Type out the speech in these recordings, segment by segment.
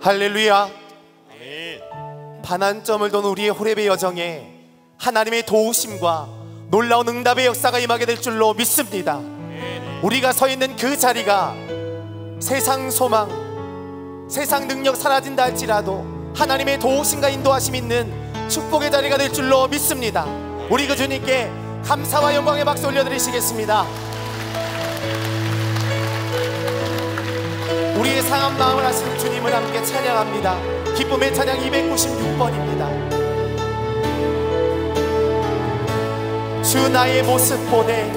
할렐루야. 반환점을 돈 우리의 호렙의 여정에 하나님의 도우심과 놀라운 응답의 역사가 임하게 될 줄로 믿습니다. 우리가 서 있는 그 자리가 세상 소망, 세상 능력 사라진다 할지라도 하나님의 도우심과 인도하심 있는 축복의 자리가 될 줄로 믿습니다. 우리 그 주님께 감사와 영광의 박수 올려드리시겠습니다. 우리의 상한 마음을 하시는 주님을 함께 찬양합니다. 기쁨의 찬양 296번입니다. 주 나의 모습 보내,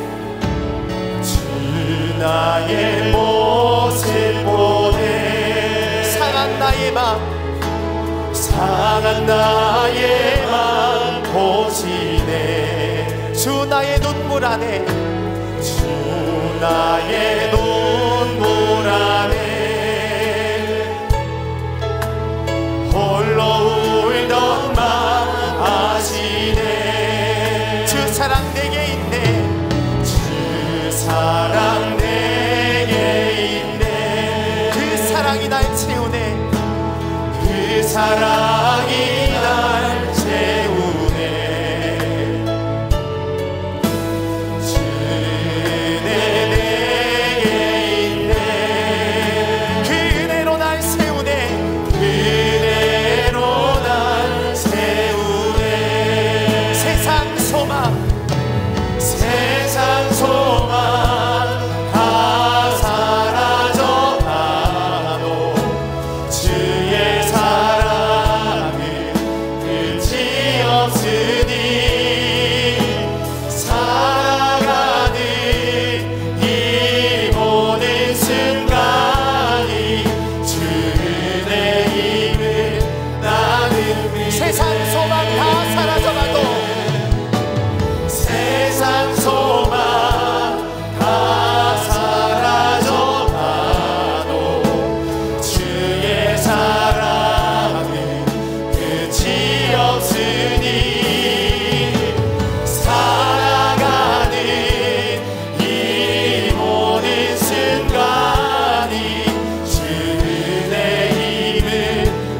주 나의 모습 보내, 상한 나의 맘, 상한 나의 맘 보시네. 주 나의 눈물 안에, 주 나의 눈물 안에 홀로 울던 맘 아시네. 주 사랑 내게 있네, 주 사랑 내게 있네. 그 사랑이 날 채우네, 그 사랑이 날 채우네. 주네 내게 있네, 그 은혜로 날 세우네, 그 은혜로 날 세우네. 세상 소망, 세상 소망 다 사라져 가도 주의 사랑은 끝이 없으니 살아가는 이 모든 순간이 주의 힘을 나는 믿네. 세상 소망 다 사라져가도, 세상 소망 다 사라져가도 주의 사랑은 끝이 없으니 살아가는 이 모든 순간이 주의 힘을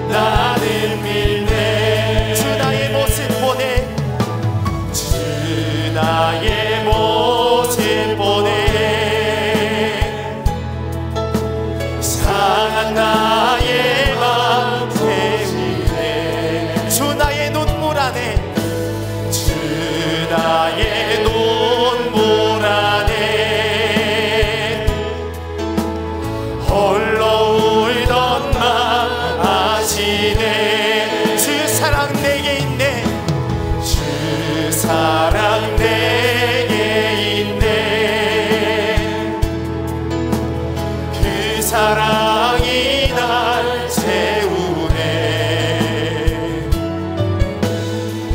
나는 믿네. 주 나의 모습 보내, 주 나의 모습 보내, 상한 나의 맘 채우네. 주 나의 눈물 안에, 주 나의 눈물 안에 홀로 울던 맘 아시네. 주 사랑 내게 있네, 주 사랑 내게 있네. 그 사랑이 날 채우네.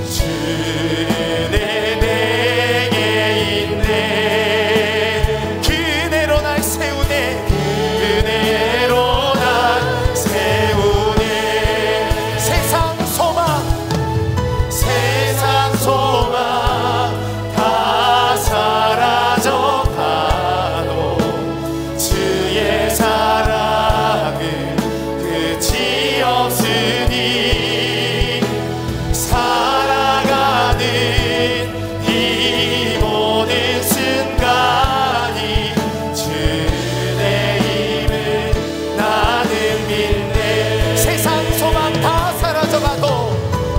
주네 내게 있네, 그 은혜로 날 세우네, 그 은혜로 날 세우네. 세상 소망, 세상 소망 다 사라져 가도 주의 사랑은 끝이 없으니 살아가는 이 모든 순간이 주의 힘을 나는 믿네. 세상 소망 다 사라져가도,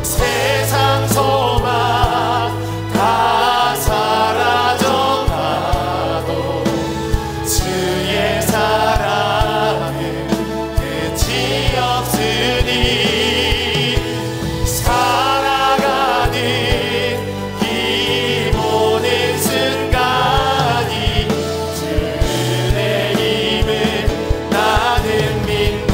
세상 소망 다 사라져가도 주의 사랑은 끝이 없으니 살아가는 이 모든 순간이 주의 힘을 나는 믿네.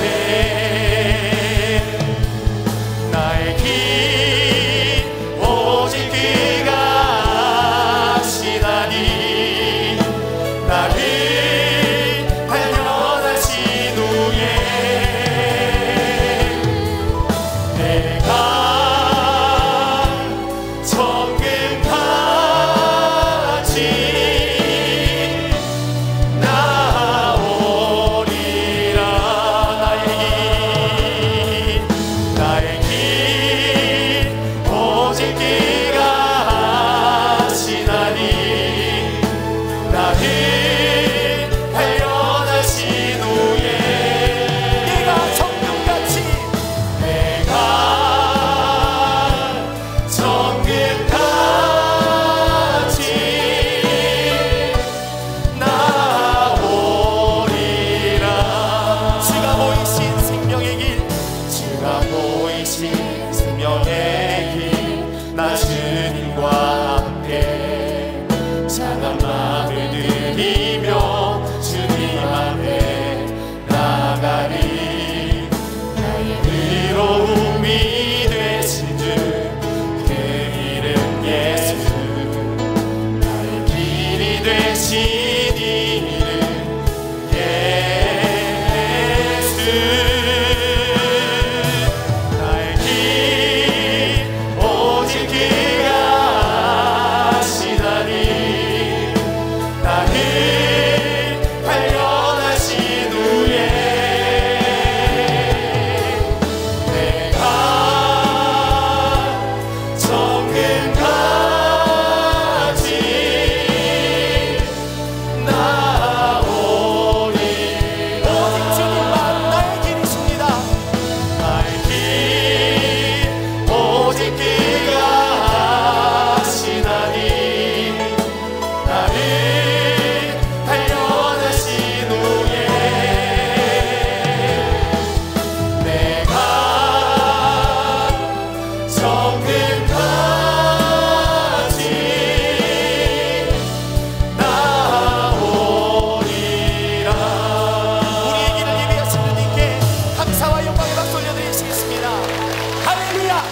할렐루야.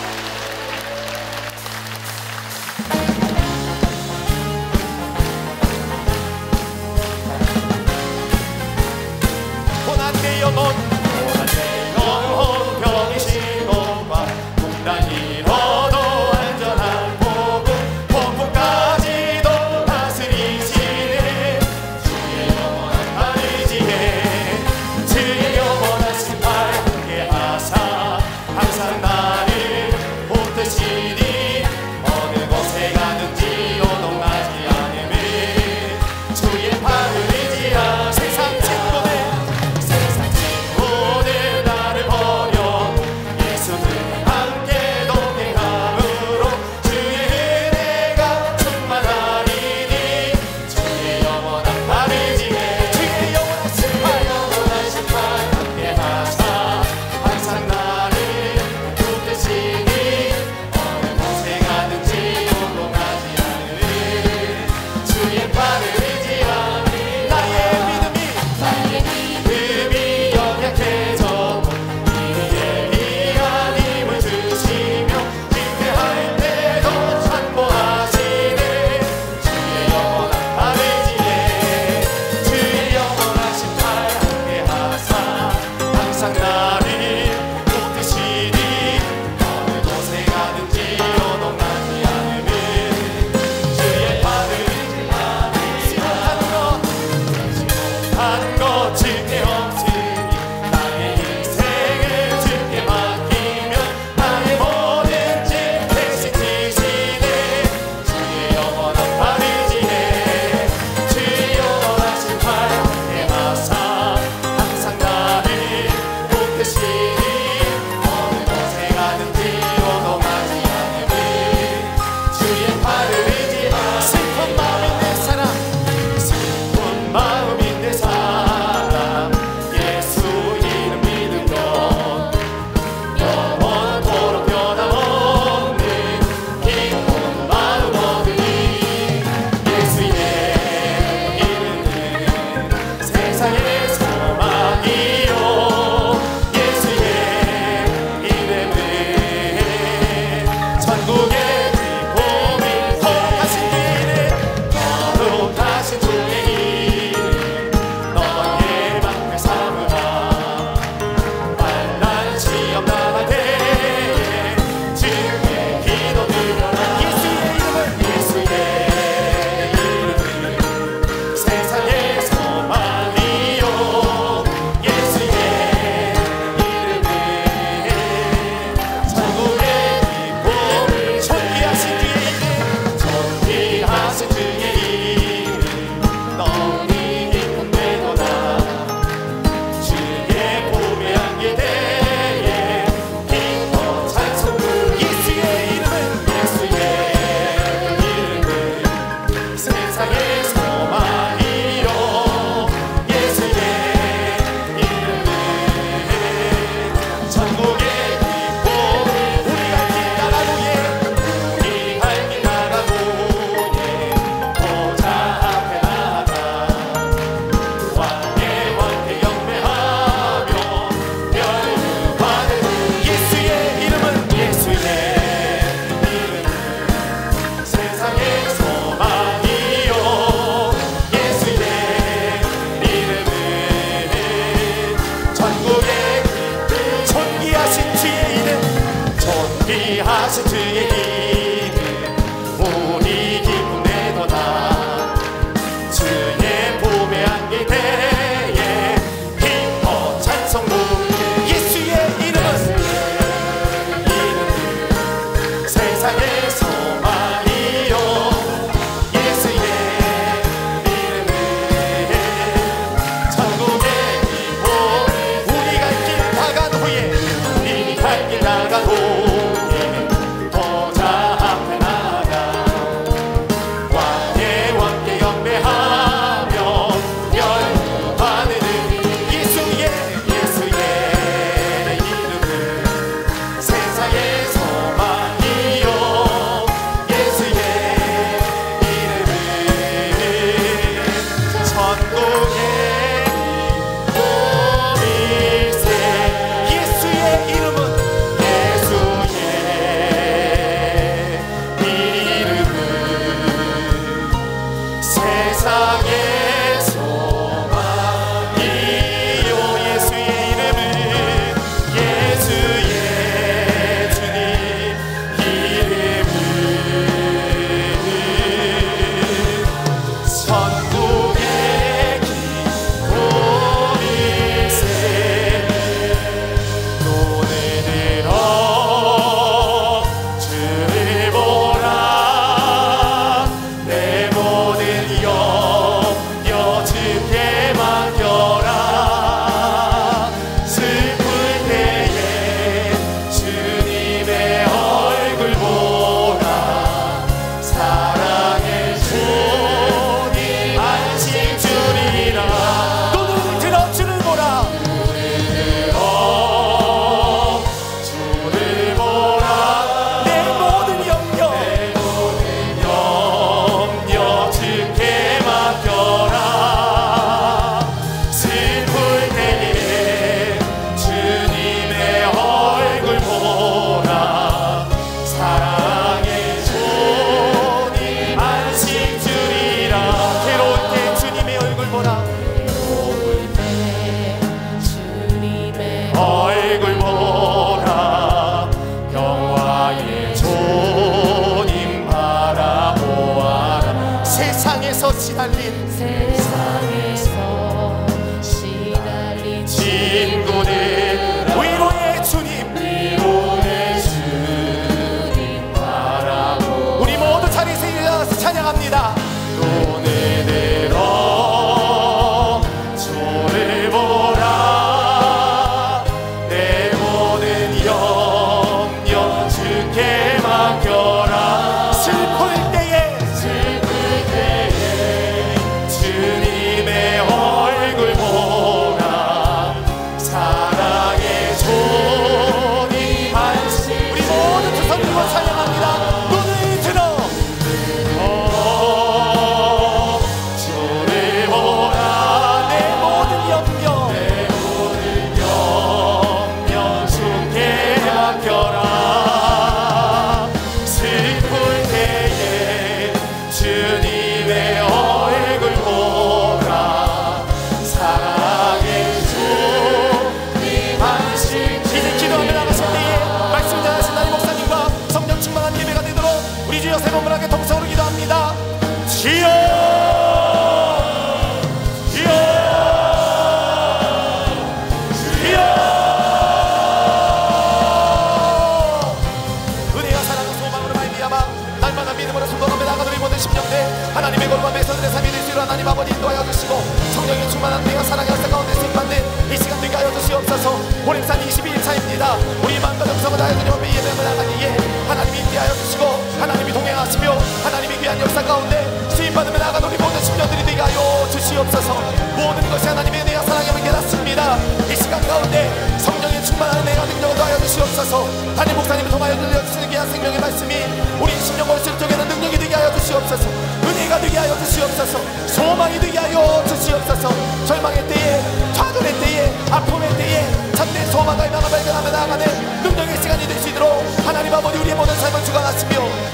고난 내 영혼 병이 신호와 풍랑 잃어도 안전한 복음 폭풍까지도 다스리시네 주의 영원한 의지에 주의 영원한 신발 함께 하사 항상 나를 몸을 하게 동성으로 기도합니다. 주여 하나님의 거룩한 백성들의 삶이 될 수 있도록 하나님 아버지 인도하여 주시고 성령의 충만한 내가 사랑의 역사 가운데 쓰임받는 이 시간 되게 하여 주시옵소서. 호렘산 22일차입니다. 우리 마음과 정성을 다해 주님 앞에 예배를 나가기에 하나님이 인도하여 주시고 하나님이 동행하시며 하나님이 귀한 역사 가운데 쓰임받으며 나아가는 우리 모든 심령들이 되게 하여 주시옵소서. 모든 것이 하나님의 은혜와 사랑임을 깨닫습니다. 이 시간 가운데 성령의 충만한 은혜와 능력을 더하여 주시옵소서. 담임 목사님을 통하여 들려주시는 귀한 생명의 말씀이 우리 심령을 실족에는 능력이 되게 하여 주시옵소서. 은혜가 되게 하여 주시옵소서. 소망이 되게 하여 주시옵소서. 절망의 때에, 좌절의 때에, 아픔의 때에 참된 소망과 희망을 발견하며 나아가는 능력의 시간이 될 수 있도록 하나님 아버지 우리의 모든 삶을 주관하시며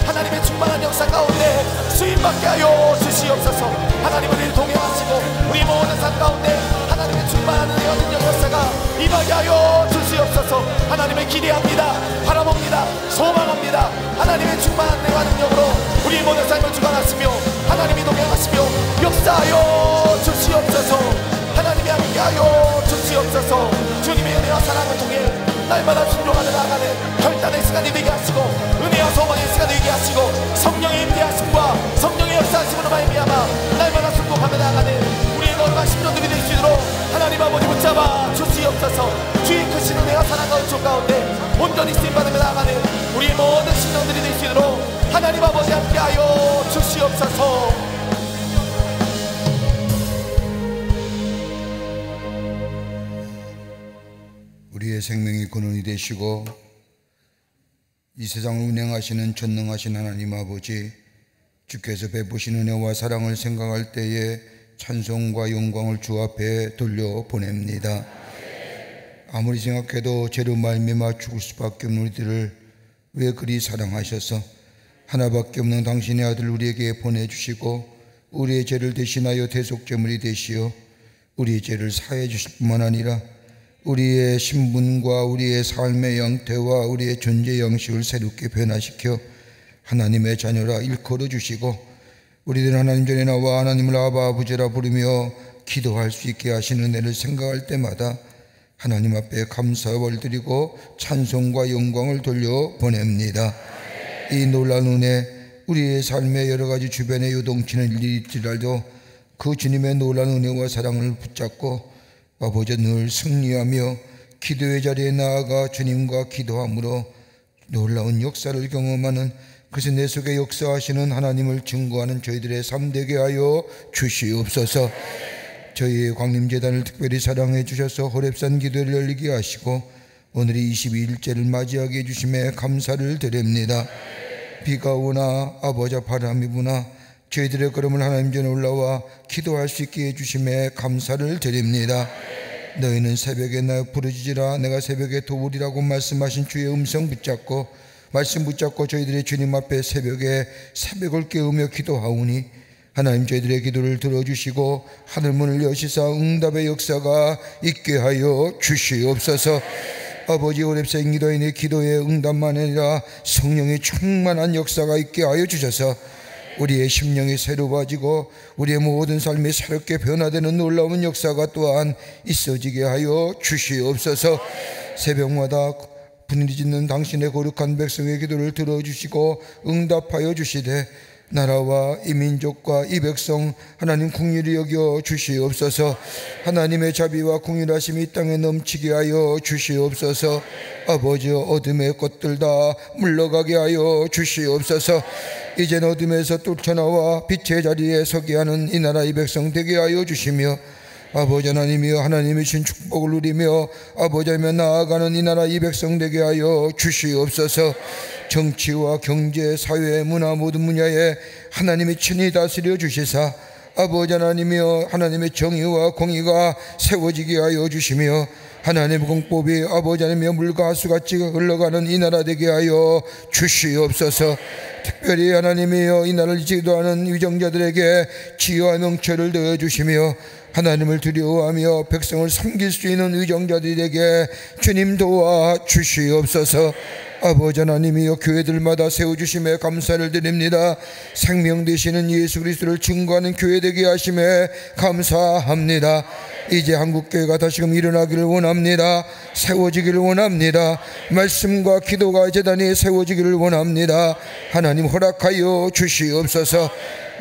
하나님의 충만한 역사 가운데 수임받게 하여 주시옵소서. 하나님 우리를 동행하시고 우리 모든 삶 가운데 하나님의 충만한 은혜와 능력 역사가 임하게 하여 주시옵소서. 하나님을 기대합니다. 바라봅니다. 소망합니다. 하나님의 충만한 은혜와 능력으로 우리 모든 삶을 주관하시며 하나님이 동행하시며 역사하여 주시옵소서. 하나님이 함께하여 주시옵소서. 주님의 은혜와 사랑을 통해 날마다 순종하며 나아가는 결단의 시간이 되게 하시고 은혜와 소망의 시간이 되게 하시고 성령의 임재하심과 성령의 역사하심으로 말미암아 날마다 순종하며 나아가는 우리의 거룩한 심령들이 될 수 있도록 하나님 아버지 붙잡아 주시옵소서. 주의 크신 은혜와 사랑과 은총 가운데 온전히 쓰임받으며 나아가는 우리의 모든 심령들이 될 수 있도록 하나님 아버지 함께하여 주시옵소서. 우리의 생명이 근원이 되시고 이 세상을 운행하시는 전능하신 하나님 아버지, 주께서 베푸신 은혜와 사랑을 생각할 때에 찬송과 영광을 주 앞에 돌려보냅니다. 아무리 생각해도 죄로 말미암아 죽을 수밖에 없는 우리들을 왜 그리 사랑하셔서 하나밖에 없는 당신의 아들 우리에게 보내주시고 우리의 죄를 대신하여 대속제물이 되시어 우리의 죄를 사해 주실 뿐만 아니라 우리의 신분과 우리의 삶의 형태와 우리의 존재 양식을 새롭게 변화시켜 하나님의 자녀라 일컬어 주시고 우리들은 하나님 전에 나와 하나님을 아바 아버지라 부르며 기도할 수 있게 하시는 은혜를 생각할 때마다 하나님 앞에 감사를 드리고 찬송과 영광을 돌려보냅니다. 이 놀라운 은혜, 우리의 삶의 여러 가지 주변에 요동치는 일이 있더라도 그 주님의 놀라운 은혜와 사랑을 붙잡고 아버지 늘 승리하며 기도의 자리에 나아가 주님과 기도함으로 놀라운 역사를 경험하는, 그래서 내 속에 역사하시는 하나님을 증거하는 저희들의 삶 되게 하여 주시옵소서. 저희의 광림재단을 특별히 사랑해 주셔서 호렙산 기도를 열리게 하시고 오늘이 22일째를 맞이하게 해주심에 감사를 드립니다. 비가 오나 아버지 바람이 부나 저희들의 걸음을 하나님 전에 올라와 기도할 수 있게 해주심에 감사를 드립니다. 너희는 새벽에 나 부르짖으라 내가 새벽에 도우리라고 말씀하신 주의 음성 붙잡고 말씀 붙잡고 저희들의 주님 앞에 새벽을 깨우며 기도하오니 하나님 저희들의 기도를 들어주시고 하늘문을 여시사 응답의 역사가 있게 하여 주시옵소서. 아버지 호렙산 기도인의 기도의 응답만 아니라 성령의 충만한 역사가 있게 하여 주셔서 우리의 심령이 새로워지고 우리의 모든 삶이 새롭게 변화되는 놀라운 역사가 또한 있어지게 하여 주시옵소서. 새벽마다 부르짖는 당신의 거룩한 백성의 기도를 들어주시고 응답하여 주시되 나라와 이 민족과 이 백성 하나님 긍휼히 여겨 주시옵소서. 하나님의 자비와 긍휼하심이 이 땅에 넘치게 하여 주시옵소서. 아버지 어둠의 것들 다 물러가게 하여 주시옵소서. 이젠 어둠에서 쫓아나와 빛의 자리에 서게 하는 이 나라 이 백성 되게 하여 주시며 아버지 하나님이여 하나님이 신 축복을 누리며 아버지며 나아가는 이 나라 이 백성 되게 하여 주시옵소서. 정치와 경제, 사회, 문화 모든 분야에 하나님이 친히 다스려 주시사 아버지 하나님이여 하나님의 정의와 공의가 세워지게 하여 주시며 하나님의 공법이 아버지 하나님의 물과 하수같이 흘러가는 이 나라 되게 하여 주시옵소서. 특별히 하나님이여 이 나라를 지도하는 위정자들에게 지혜와 명철을 더해 주시며 하나님을 두려워하며 백성을 섬길 수 있는 의정자들에게 주님 도와 주시옵소서. 아버지 하나님이여, 교회들마다 세워주심에 감사를 드립니다. 생명 되시는 예수 그리스도를 증거하는 교회 되게 하심에 감사합니다. 이제 한국교회가 다시금 일어나기를 원합니다. 세워지기를 원합니다. 말씀과 기도가 제단이 세워지기를 원합니다. 하나님 허락하여 주시옵소서.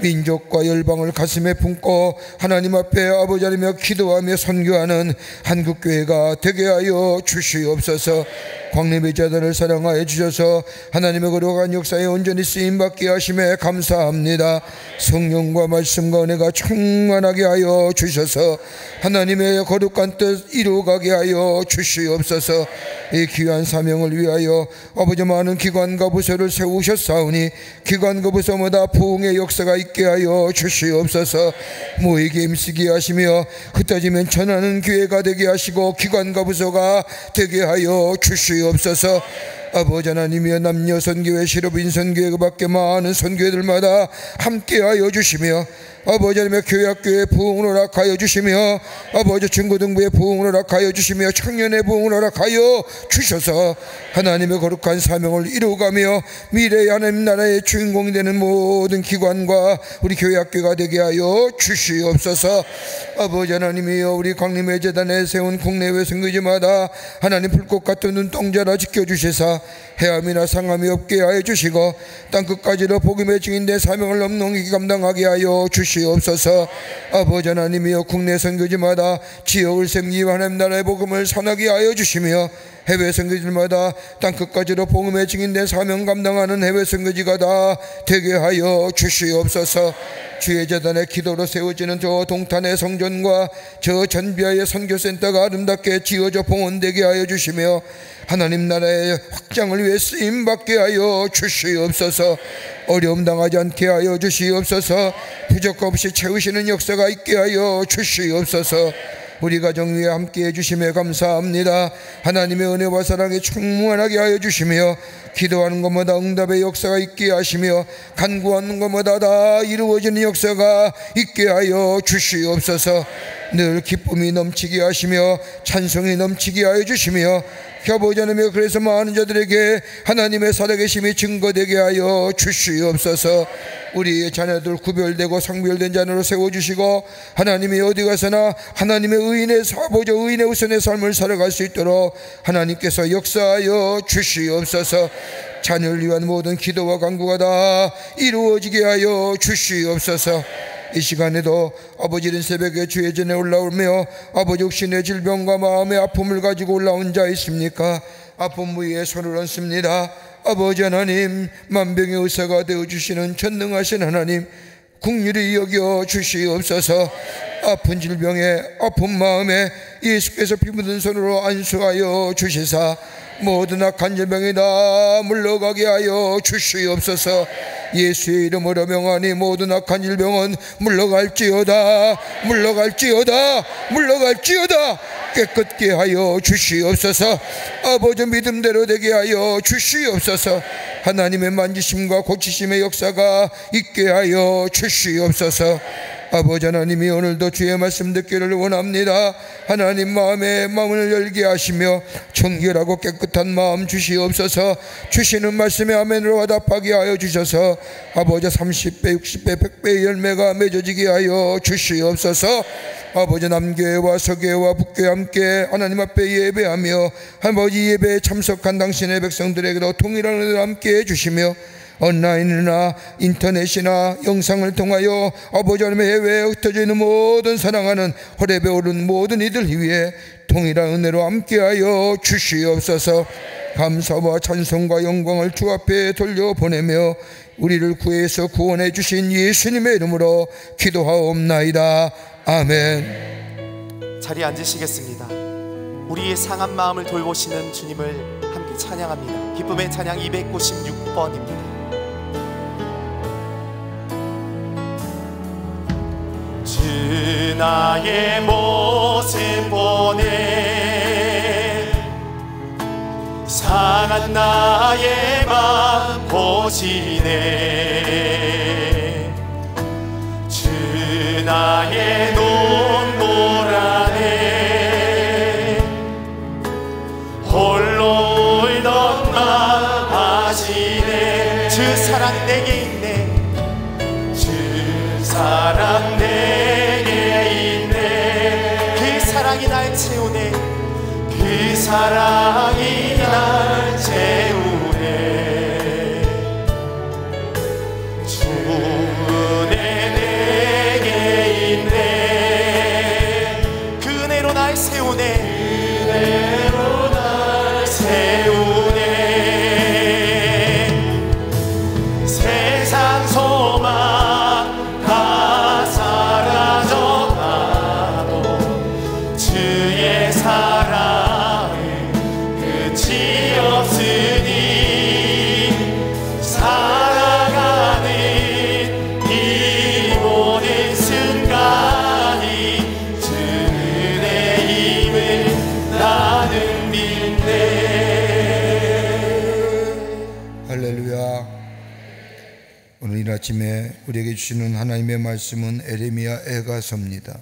민족과 열방을 가슴에 품고 하나님 앞에 아버지 하나님여 기도하며 선교하는 한국교회가 되게 하여 주시옵소서. 광림의 재단을 사랑하여 주셔서 하나님의 거룩한 역사에 온전히 쓰임받게 하심에 감사합니다. 성령과 말씀과 은혜가 충만하게 하여 주셔서 하나님의 거룩한 뜻 이루어가게 하여 주시옵소서. 이 귀한 사명을 위하여 아버지 많은 기관과 부서를 세우셨사오니 기관과 부서마다 부흥의 역사가 있게 하여 주시옵소서. 모이게 힘쓰게 하시며 흩어지면 전하는 교회가 되게 하시고 기관과 부서가 되게 하여 주시옵소서. 아버지 하나님이여, 남녀 선교회, 실업인 선교회, 그 밖에 많은 선교회들마다 함께하여 주시며 아버지 하나님의 교회학교의 부흥을 허락하여 주시며 아버지 중고등부의 부흥을 허락하여 주시며 청년의 부흥을 허락하여 주셔서 하나님의 거룩한 사명을 이루어가며 미래의 하나님 나라의 주인공이 되는 모든 기관과 우리 교회학교가 되게 하여 주시옵소서. 아버지 하나님이여, 우리 광림의 재단에 세운 국내외 선교지마다 하나님 불꽃 같은 눈동자라 지켜주시사 해함이나 상함이 없게 하여 주시고 땅끝까지로 복음의 증인된 사명을 넉넉히 감당하게 하여 주시옵소서. 아버지 하나님이여, 국내 선교지마다 지역을 섬기며 하나님 나라의 복음을 선하게 하여 주시며 해외 선교지마다 땅끝까지로 복음의 증인된 사명 감당하는 해외 선교지가 다 되게 하여 주시옵소서. 주의 재단의 기도로 세워지는 저 동탄의 성전과 저 전비아의 선교센터가 아름답게 지어져 봉헌되게 하여 주시며 하나님 나라의 확장을 위해 쓰임받게 하여 주시옵소서. 어려움 당하지 않게 하여 주시옵소서. 부족 없이 채우시는 역사가 있게 하여 주시옵소서. 우리 가정 위에 함께 해주심에 감사합니다. 하나님의 은혜와 사랑에 충만하게 하여 주시며 기도하는 것마다 응답의 역사가 있게 하시며 간구하는 것마다 다 이루어지는 역사가 있게 하여 주시옵소서. 늘 기쁨이 넘치게 하시며 찬송이 넘치게 하여 주시며 아버지 하나님, 그래서 많은 자들에게 하나님의 살아계심이 증거되게 하여 주시옵소서. 우리의 자녀들 구별되고 성별된 자녀로 세워주시고 하나님이 어디 가서나 하나님의 의인의 사보자 의인의 우선의 삶을 살아갈 수 있도록 하나님께서 역사하여 주시옵소서. 자녀를 위한 모든 기도와 간구가 다 이루어지게 하여 주시옵소서. 이 시간에도 아버지 이른 새벽에 주의 전에 올라오며 아버지 혹시 내 질병과 마음의 아픔을 가지고 올라온 자 있습니까? 아픔 위에 손을 얹습니다. 아버지 하나님, 만병의 의사가 되어주시는 전능하신 하나님, 긍휼히 여겨 주시옵소서. 아픈 질병에 아픈 마음에 예수께서 피 묻은 손으로 안수하여 주시사 모든 악한 질병이 다 물러가게 하여 주시옵소서. 예수의 이름으로 명하니 모든 악한 질병은 물러갈지어다, 물러갈지어다, 물러갈지어다. 깨끗게 하여 주시옵소서. 아버지 믿음대로 되게 하여 주시옵소서. 하나님의 만지심과 고치심의 역사가 있게 하여 주시옵소서. 아버지 하나님이 오늘도 주의 말씀 듣기를 원합니다. 하나님 마음을 열게 하시며 청결하고 깨끗한 마음 주시옵소서. 주시는 말씀에 아멘으로 화답하게 하여 주셔서 아버지 30배 60배 100배의 열매가 맺어지게 하여 주시옵소서. 아버지 남교회와 서교회와 북교회 함께 하나님 앞에 예배하며 아버지 예배에 참석한 당신의 백성들에게도 동일한 은혜를 함께 해주시며 온라인이나 인터넷이나 영상을 통하여 아버지 하나님의 해외에 흩어져 있는 모든 사랑하는 호렙에 오른 모든 이들 위해 동일한 은혜로 함께하여 주시옵소서. 감사와 찬송과 영광을 주 앞에 돌려보내며 우리를 구해서 구원해 주신 예수님의 이름으로 기도하옵나이다. 아멘. 자리에 앉으시겠습니다. 우리의 상한 마음을 돌보시는 주님을 함께 찬양합니다. 기쁨의 찬양 296번입니다. 주 나의 모습 보네 상한 나의 맘 보시네 주 나의 눈 사랑이 날 채우네. 주 은혜 내게 있네. 그 은혜로 날 세우네. 은혜로 날 세우네. 세상 소망 다 사라져가도 주의 사랑은 끝이 없으니 살아가는 이 모든 순간이 주 은혜임을 나는 믿네. 할렐루야. 오늘 이 아침에 우리에게 주시는 하나님의 말씀은 에레미야 애가서입니다.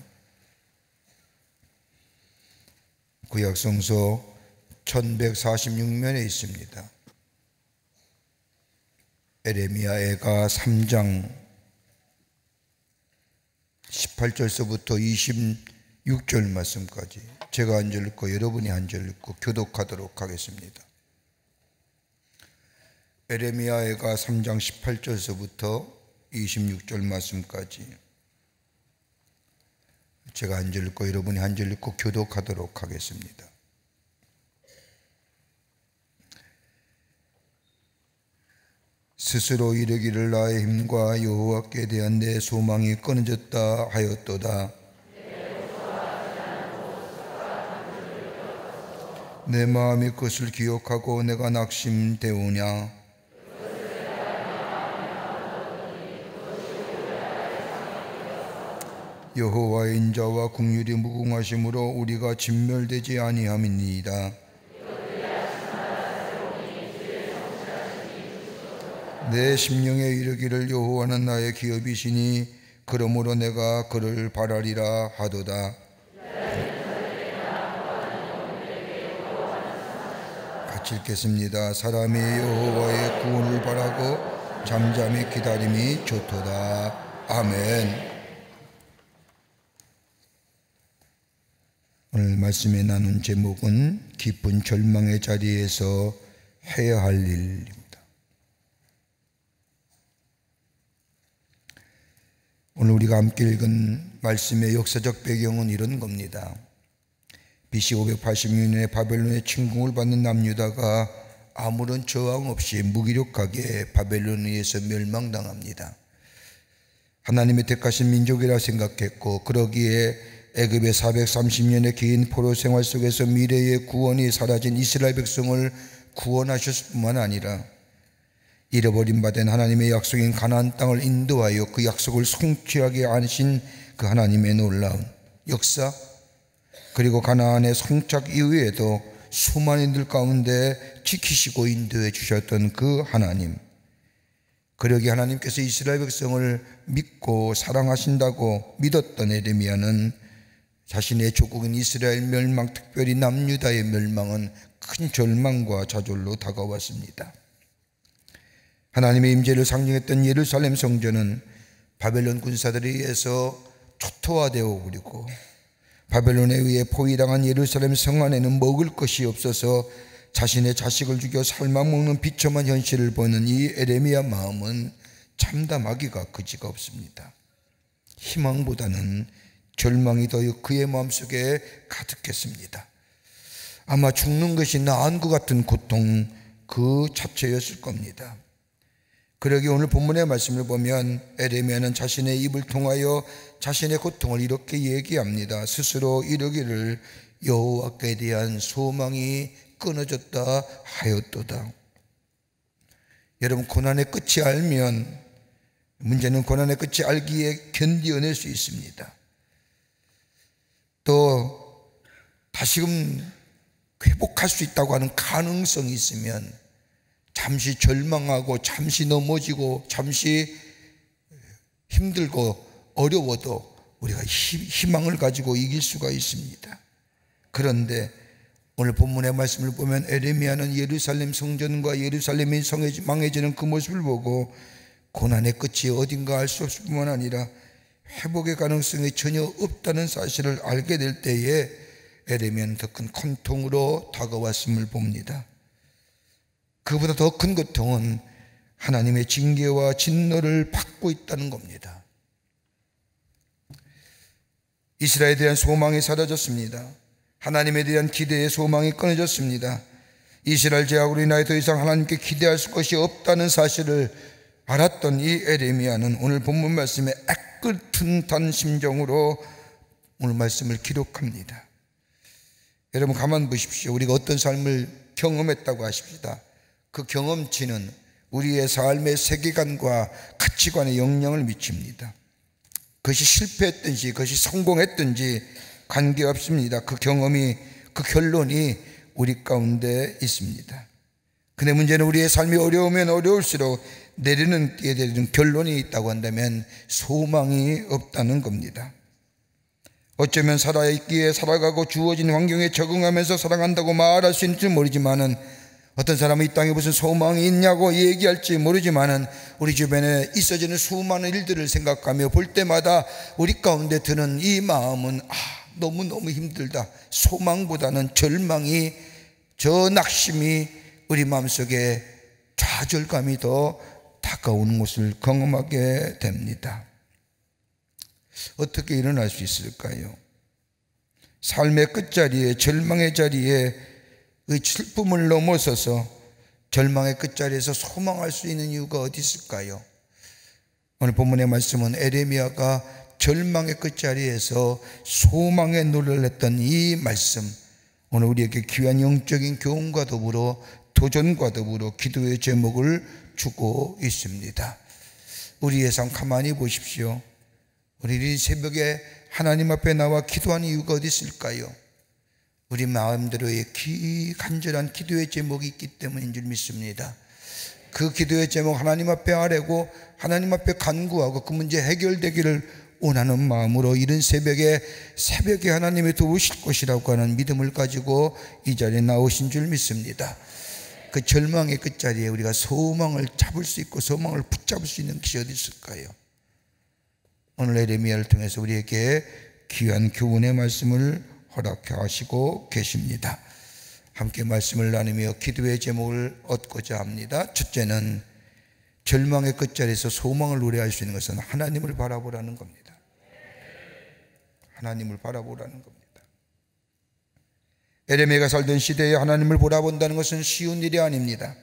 구약성서 1146면에 있습니다. 에레미야 애가 3장 18절서부터 26절 말씀까지 제가 한 절 읽고 여러분이 한 절 읽고 교독하도록 하겠습니다. 에레미야 애가 3장 18절서부터 26절 말씀까지 제가 한 절 읽고 여러분이 한 절 읽고 교독하도록 하겠습니다. 스스로 이르기를 나의 힘과 여호와께 대한 내 소망이 끊어졌다 하였도다. 내 마음이 그것을 기억하고 내가 낙심되오냐. 여호와의 인자와 긍휼이 무궁하심으로 우리가 진멸되지 아니함이니이다. 내 심령에 이르기를 여호와는 나의 기업이시니 그러므로 내가 그를 바라리라 하도다. 같이 읽겠습니다. 사람이 여호와의 구원을 바라고 잠잠히 기다림이 좋도다. 아멘. 오늘 말씀에 나눈 제목은 깊은 절망의 자리에서 해야 할 일입니다. 오늘 우리가 함께 읽은 말씀의 역사적 배경은 이런 겁니다. BC 586년에 바벨론의 침공을 받는 남유다가 아무런 저항 없이 무기력하게 바벨론에 의해서 멸망당합니다. 하나님의 택하신 민족이라 생각했고 그러기에 애굽의 430년의 긴 포로 생활 속에서 미래의 구원이 사라진 이스라엘 백성을 구원하셨을 뿐만 아니라 잃어버린 바 된 하나님의 약속인 가나안 땅을 인도하여 그 약속을 성취하게 하신 그 하나님의 놀라운 역사, 그리고 가나안의 성착 이후에도 수많은 이들 가운데 지키시고 인도해 주셨던 그 하나님, 그러기에 하나님께서 이스라엘 백성을 믿고 사랑하신다고 믿었던 에레미야는 자신의 조국인 이스라엘 멸망, 특별히 남유다의 멸망은 큰 절망과 좌절로 다가왔습니다. 하나님의 임재를 상징했던 예루살렘 성전은 바벨론 군사들에 의해서 초토화되어 버리고 바벨론에 의해 포위당한 예루살렘 성 안에는 먹을 것이 없어서 자신의 자식을 죽여 삶아먹는 비참한 현실을 보는 이 에레미야 마음은 참담하기가 그지가 없습니다. 희망보다는 절망이 더 그의 마음속에 가득했습니다. 아마 죽는 것이 나은 것 같은 고통 그 자체였을 겁니다. 그러기에 오늘 본문의 말씀을 보면 에레미야는 자신의 입을 통하여 자신의 고통을 이렇게 얘기합니다. 스스로 이르기를 여호와께 대한 소망이 끊어졌다 하였도다. 여러분, 고난의 끝이 알면, 문제는 고난의 끝이 알기에 견디어낼 수 있습니다. 또 다시금 회복할 수 있다고 하는 가능성이 있으면 잠시 절망하고 잠시 넘어지고 잠시 힘들고 어려워도 우리가 희망을 가지고 이길 수가 있습니다. 그런데 오늘 본문의 말씀을 보면 에레미야는 예루살렘 성전과 예루살렘이 망해지는 그 모습을 보고 고난의 끝이 어딘가 알 수 없을 뿐만 아니라 회복의 가능성이 전혀 없다는 사실을 알게 될 때에 에레미야는 더 큰 고통으로 다가왔음을 봅니다. 그보다 더 큰 고통은 하나님의 징계와 진노를 받고 있다는 겁니다. 이스라엘에 대한 소망이 사라졌습니다. 하나님에 대한 기대의 소망이 끊어졌습니다. 이스라엘 제약으로 인하여 더 이상 하나님께 기대할 것이 없다는 사실을 알았던 이 에레미야는 오늘 본문 말씀에 애끓은 심정으로 오늘 말씀을 기록합니다. 여러분 가만 보십시오. 우리가 어떤 삶을 경험했다고 하십시다. 그 경험치는 우리의 삶의 세계관과 가치관에 영향을 미칩니다. 그것이 실패했든지 그것이 성공했든지 관계없습니다. 그 경험이, 그 결론이 우리 가운데 있습니다. 근데 문제는 우리의 삶이 어려우면 어려울수록 내리는 띠에 내리는 결론이 있다고 한다면 소망이 없다는 겁니다. 어쩌면 살아있기에 살아가고 주어진 환경에 적응하면서 살아간다고 말할 수 있는지 모르지만은, 어떤 사람은 이 땅에 무슨 소망이 있냐고 얘기할지 모르지만은, 우리 주변에 있어지는 수많은 일들을 생각하며 볼 때마다 우리 가운데 드는 이 마음은 너무너무 힘들다. 소망보다는 절망이, 저 낙심이 우리 마음속에 좌절감이 더 다가오는 것을 경험하게 됩니다. 어떻게 일어날 수 있을까요? 삶의 끝자리에, 절망의 자리에 그 슬픔을 넘어서서 절망의 끝자리에서 소망할 수 있는 이유가 어디 있을까요? 오늘 본문의 말씀은 에레미야가 절망의 끝자리에서 소망의 노래를 했던 이 말씀, 오늘 우리에게 귀한 영적인 교훈과 더불어 도전과 더불어 기도의 제목을 주고 있습니다. 우리의 삶 가만히 보십시오. 우리 새벽에 하나님 앞에 나와 기도하는 이유가 어디 있을까요? 우리 마음대로의 간절한 기도의 제목이 있기 때문인 줄 믿습니다. 그 기도의 제목 하나님 앞에 아뢰고 하나님 앞에 간구하고 그 문제 해결되기를 원하는 마음으로 이른 새벽에 하나님이 도우실 것이라고 하는 믿음을 가지고 이 자리에 나오신 줄 믿습니다. 그 절망의 끝자리에 우리가 소망을 잡을 수 있고 소망을 붙잡을 수 있는 것이 어디 있을까요? 오늘 에레미야를 통해서 우리에게 귀한 교훈의 말씀을 허락해 하시고 계십니다. 함께 말씀을 나누며 기도의 제목을 얻고자 합니다. 첫째는 절망의 끝자리에서 소망을 노래할 수 있는 것은 하나님을 바라보라는 겁니다. 하나님을 바라보라는 겁니다. 에레미야가 살던 시대에 하나님을 바라본다는 것은 쉬운 일이 아닙니다.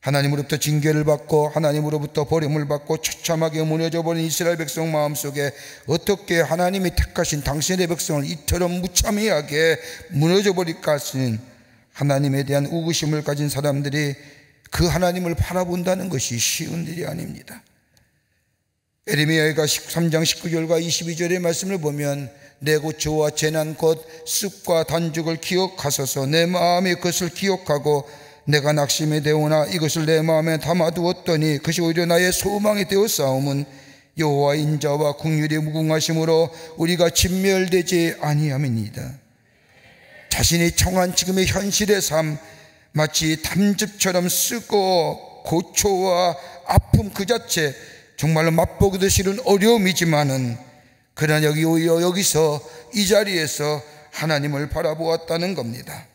하나님으로부터 징계를 받고 하나님으로부터 버림을 받고 처참하게 무너져 버린 이스라엘 백성 마음속에 어떻게 하나님이 택하신 당신의 백성을 이처럼 무참하게 무너져 버릴까 하신 하나님에 대한 우구심을 가진 사람들이 그 하나님을 바라본다는 것이 쉬운 일이 아닙니다. 에레미야가 13장 19절과 22절의 말씀을 보면 내 고초와 재난 곧 습과 단죽을 기억하소서. 내 마음이 그것을 기억하고 내가 낙심이 되오나 이것을 내 마음에 담아두었더니 그것이 오히려 나의 소망이 되었사오면 여호와 인자와 긍휼이 무궁하심으로 우리가 진멸되지 아니함이니이다. 자신이 청한 지금의 현실의 삶, 마치 담즙처럼 쓰고 고초와 아픔 그 자체, 정말로 맛보기도 싫은 어려움이지만은 그러나 여기서 이 자리에서 하나님을 바라보았다는 겁니다.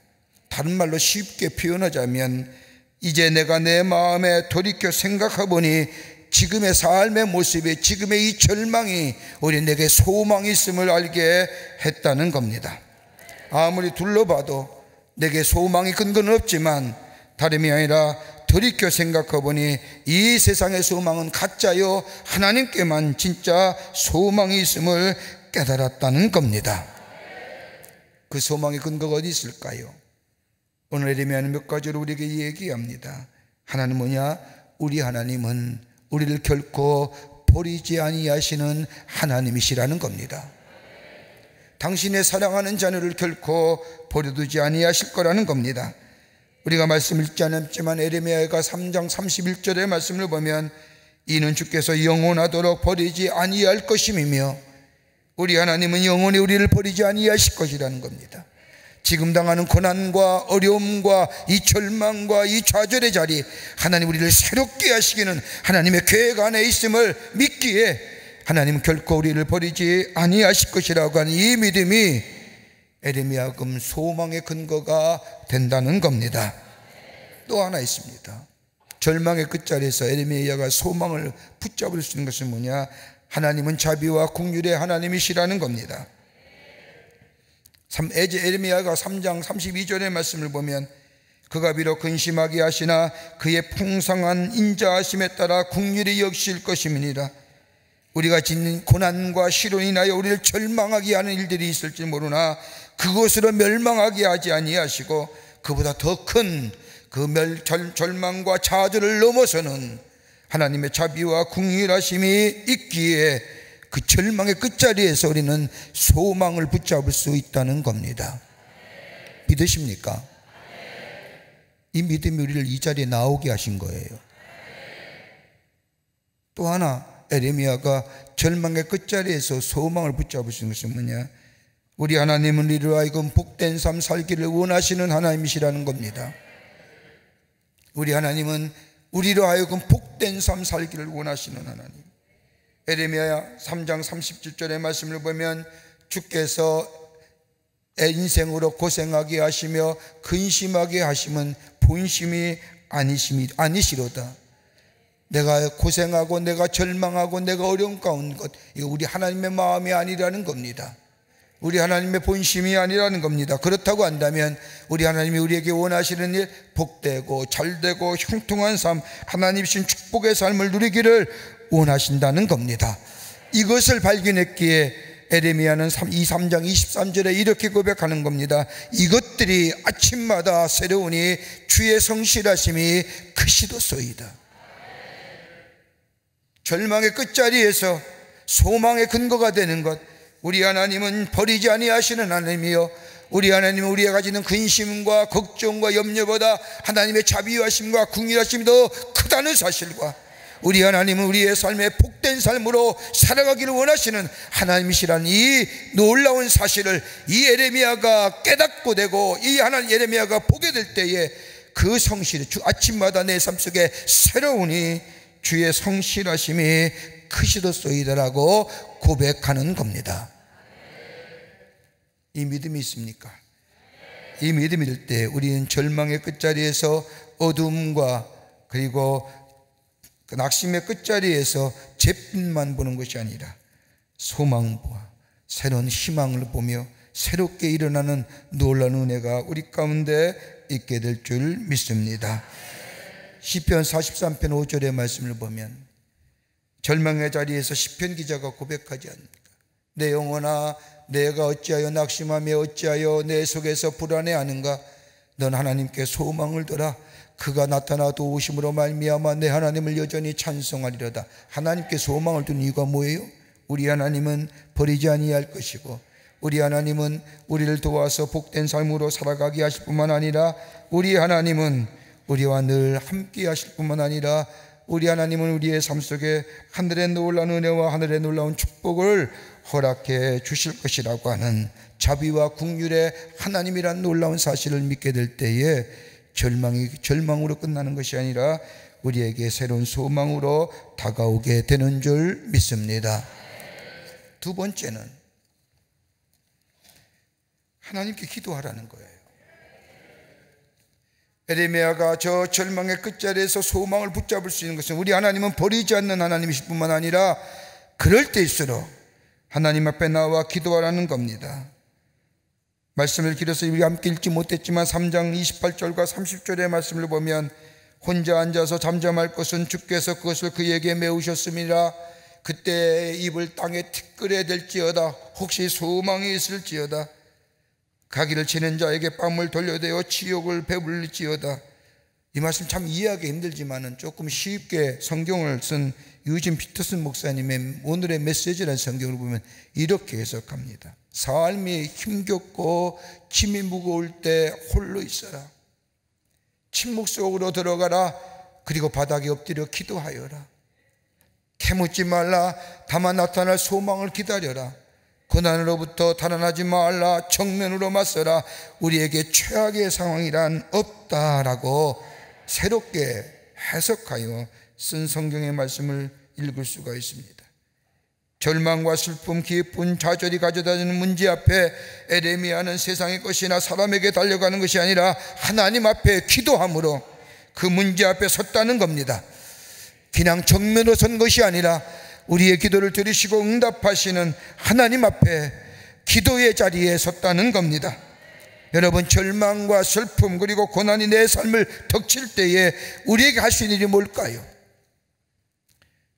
다른 말로 쉽게 표현하자면 이제 내가 내 마음에 돌이켜 생각해보니 지금의 삶의 모습이, 지금의 이 절망이 우리 내게 소망이 있음을 알게 했다는 겁니다. 아무리 둘러봐도 내게 소망이 근거는 없지만 다름이 아니라 돌이켜 생각해보니 이 세상의 소망은 가짜요 하나님께만 진짜 소망이 있음을 깨달았다는 겁니다. 그 소망의 근거가 어디 있을까요? 오늘 에레미야는 몇 가지로 우리에게 얘기합니다. 하나님 뭐냐? 우리 하나님은 우리를 결코 버리지 아니하시는 하나님이시라는 겁니다. 당신의 사랑하는 자녀를 결코 버려두지 아니하실 거라는 겁니다. 우리가 말씀 읽지 않았지만 에레미야가 3장 31절의 말씀을 보면 이는 주께서 영원하도록 버리지 아니할 것임이며 우리 하나님은 영원히 우리를 버리지 아니하실 것이라는 겁니다. 지금 당하는 고난과 어려움과 이 절망과 이 좌절의 자리, 하나님 우리를 새롭게 하시기는 하나님의 계획 안에 있음을 믿기에 하나님은 결코 우리를 버리지 아니하실 것이라고 하는 이 믿음이 에레미야금 소망의 근거가 된다는 겁니다. 또 하나 있습니다. 절망의 끝자리에서 에레미야가 소망을 붙잡을 수 있는 것은 뭐냐? 하나님은 자비와 긍휼의 하나님이시라는 겁니다. 에레미야가 3장 32절의 말씀을 보면 그가 비록 근심하게 하시나 그의 풍성한 인자하심에 따라 긍휼히 여기실 것임이니라. 우리가 짓는 고난과 시련이 인하여 우리를 절망하게 하는 일들이 있을지 모르나 그것으로 멸망하게 하지 아니하시고 그보다 더 큰 그 절망과 좌절을 넘어서는 하나님의 자비와 긍휼하심이 있기에 그 절망의 끝자리에서 우리는 소망을 붙잡을 수 있다는 겁니다. 믿으십니까? 이 믿음이 우리를 이 자리에 나오게 하신 거예요. 또 하나, 에레미야가 절망의 끝자리에서 소망을 붙잡을 수 있는 것은 뭐냐? 우리 하나님은 우리로 하여금 복된 삶 살기를 원하시는 하나님이시라는 겁니다. 우리 하나님은 우리로 하여금 복된 삶 살기를 원하시는 하나님. 에레미야 3장 37절의 말씀을 보면 주께서 인생으로 고생하게 하시며 근심하게 하심은 본심이 아니시로다. 내가 고생하고 내가 절망하고 내가 어려운 가운데 것, 이거 우리 하나님의 마음이 아니라는 겁니다. 우리 하나님의 본심이 아니라는 겁니다. 그렇다고 한다면 우리 하나님이 우리에게 원하시는 일, 복되고 잘되고 형통한 삶, 하나님이신 축복의 삶을 누리기를 원하신다는 겁니다. 이것을 발견했기에 에레미야는 3장 23절에 이렇게 고백하는 겁니다. 이것들이 아침마다 새로우니 주의 성실하심이 크시도소이다. 절망의 끝자리에서 소망의 근거가 되는 것, 우리 하나님은 버리지 아니하시는 하나님이요, 우리 하나님은 우리가 가지는 근심과 걱정과 염려보다 하나님의 자비하심과 긍휼하심이 더 크다는 사실과 우리 하나님은 우리의 삶에 복된 삶으로 살아가기를 원하시는 하나님이시라는 이 놀라운 사실을 이 에레미야가 깨닫고 되고 이 하나님 에레미야가 보게 될 때에 그 성실이 아침마다 내 삶 속에 새로우니 주의 성실하심이 크시도소이다라고 고백하는 겁니다. 이 믿음이 있습니까? 이 믿음이 될 때 우리는 절망의 끝자리에서 어둠과 그리고 그 낙심의 끝자리에서 잿빛만 보는 것이 아니라 소망과 새로운 희망을 보며 새롭게 일어나는 놀라운 은혜가 우리 가운데 있게 될 줄 믿습니다. 시편 43편 5절의 말씀을 보면 절망의 자리에서 시편 기자가 고백하지 않습니까? 내 영혼아, 내가 어찌하여 낙심하며 어찌하여 내 속에서 불안해하는가? 넌 하나님께 소망을 둬라. 그가 나타나 도우심으로 말미암아 내 하나님을 여전히 찬송하리로다. 하나님께 소망을 두는 이유가 뭐예요? 우리 하나님은 버리지 아니할 것이고 우리 하나님은 우리를 도와서 복된 삶으로 살아가게 하실 뿐만 아니라 우리 하나님은 우리와 늘 함께 하실 뿐만 아니라 우리 하나님은 우리의 삶 속에 하늘의 놀라운 은혜와 하늘의 놀라운 축복을 허락해 주실 것이라고 하는 자비와 긍휼의 하나님이란 놀라운 사실을 믿게 될 때에 절망이 절망으로 끝나는 것이 아니라 우리에게 새로운 소망으로 다가오게 되는 줄 믿습니다. 두 번째는 하나님께 기도하라는 거예요. 에레미야가 저 절망의 끝자리에서 소망을 붙잡을 수 있는 것은 우리 하나님은 버리지 않는 하나님이실 뿐만 아니라 그럴 때일수록 하나님 앞에 나와 기도하라는 겁니다. 말씀을 길어서 우리 함께 읽지 못했지만 3장 28절과 30절의 말씀을 보면 혼자 앉아서 잠잠할 것은 주께서 그것을 그에게 메우셨음이라. 그때 입을 땅에 티끌에 댈지어다. 혹시 소망이 있을지어다. 가기를 치는 자에게 뺨을 돌려대어 치욕을 배불릴지어다. 이 말씀 참 이해하기 힘들지만 조금 쉽게 성경을 쓴 유진 피터슨 목사님의 오늘의 메시지라는 성경을 보면 이렇게 해석합니다. 삶이 힘겹고 짐이 무거울 때 홀로 있어라. 침묵 속으로 들어가라. 그리고 바닥에 엎드려 기도하여라. 캐묻지 말라. 다만 나타날 소망을 기다려라. 고난으로부터 달아나지 말라. 정면으로 맞서라. 우리에게 최악의 상황이란 없다라고 새롭게 해석하여 쓴 성경의 말씀을 읽을 수가 있습니다. 절망과 슬픔, 기쁨, 좌절이 가져다주는 문제 앞에 에레미야는 세상의 것이나 사람에게 달려가는 것이 아니라 하나님 앞에 기도함으로 그 문제 앞에 섰다는 겁니다. 그냥 정면으로 선 것이 아니라 우리의 기도를 들으시고 응답하시는 하나님 앞에 기도의 자리에 섰다는 겁니다. 여러분, 절망과 슬픔 그리고 고난이 내 삶을 덮칠 때에 우리에게 할 수 있는 일이 뭘까요?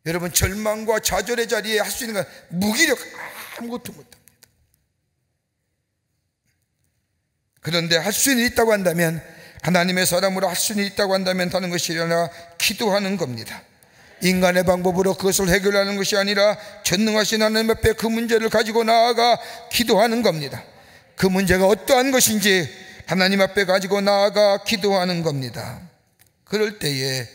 여러분, 절망과 좌절의 자리에 할 수 있는 건 무기력, 아무것도 못합니다. 그런데 할 수 있는 일이 있다고 한다면, 하나님의 사람으로 할 수 있는 일이 있다고 한다면 하는 것이 아니라 기도하는 겁니다. 인간의 방법으로 그것을 해결하는 것이 아니라 전능하신 하나님 앞에 그 문제를 가지고 나아가 기도하는 겁니다. 그 문제가 어떠한 것인지 하나님 앞에 가지고 나아가 기도하는 겁니다. 그럴 때에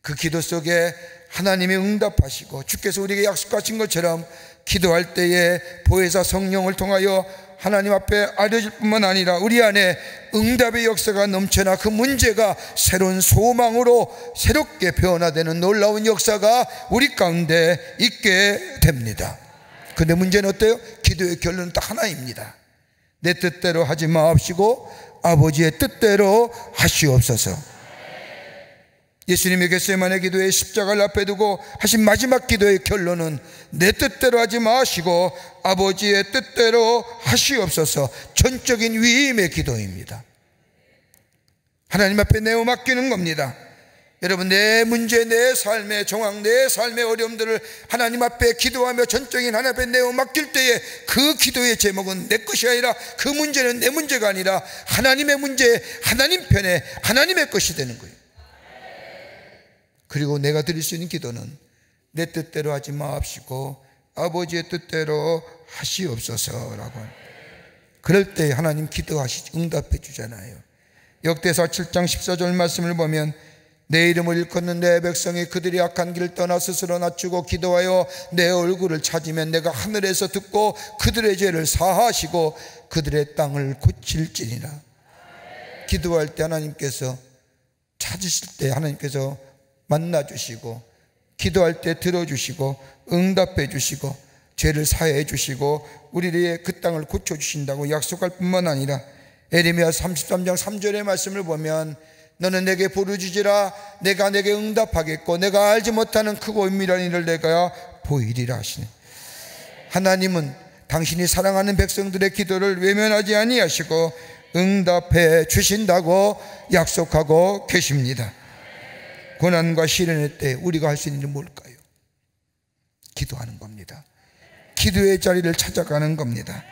그 기도 속에 하나님이 응답하시고 주께서 우리에게 약속하신 것처럼 기도할 때에 보혜사 성령을 통하여 하나님 앞에 알려질 뿐만 아니라 우리 안에 응답의 역사가 넘쳐나 그 문제가 새로운 소망으로 새롭게 변화되는 놀라운 역사가 우리 가운데 있게 됩니다. 그런데 문제는 어때요? 기도의 결론은 딱 하나입니다. 내 뜻대로 하지 마옵시고 아버지의 뜻대로 하시옵소서. 예수님이 겟세마네 기도에 십자가를 앞에 두고 하신 마지막 기도의 결론은 내 뜻대로 하지 마시고 아버지의 뜻대로 하시옵소서. 전적인 위임의 기도입니다. 하나님 앞에 내어 맡기는 겁니다. 여러분, 내 문제, 내 삶의 정황, 내 삶의 어려움들을 하나님 앞에 기도하며 전적인 하나님 앞에 내어 맡길 때에 그 기도의 제목은 내 것이 아니라 그 문제는 내 문제가 아니라 하나님의 문제, 하나님 편에 하나님의 것이 되는 거예요. 그리고 내가 드릴 수 있는 기도는 내 뜻대로 하지 마옵시고 아버지의 뜻대로 하시옵소서라고. 그럴 때 하나님 기도하시지 응답해 주잖아요. 역대사 7장 14절 말씀을 보면 내 이름을 일컫는 내 백성이 그들이 악한 길을 떠나 스스로 낮추고 기도하여 내 얼굴을 찾으면 내가 하늘에서 듣고 그들의 죄를 사하시고 그들의 땅을 고칠지니라. 기도할 때 하나님께서 찾으실 때 하나님께서 만나주시고 기도할 때 들어주시고 응답해 주시고 죄를 사해 주시고 우리의 그 땅을 고쳐주신다고 약속할 뿐만 아니라 에레미야 33장 3절의 말씀을 보면 너는 내게 부르짖으라 내가 내게 응답하겠고 내가 알지 못하는 크고 은밀한 일을 내가 보이리라 하시네. 하나님은 당신이 사랑하는 백성들의 기도를 외면하지 아니하시고 응답해 주신다고 약속하고 계십니다. 고난과 시련의 때 우리가 할 수 있는 일은 뭘까요? 기도하는 겁니다. 기도의 자리를 찾아가는 겁니다.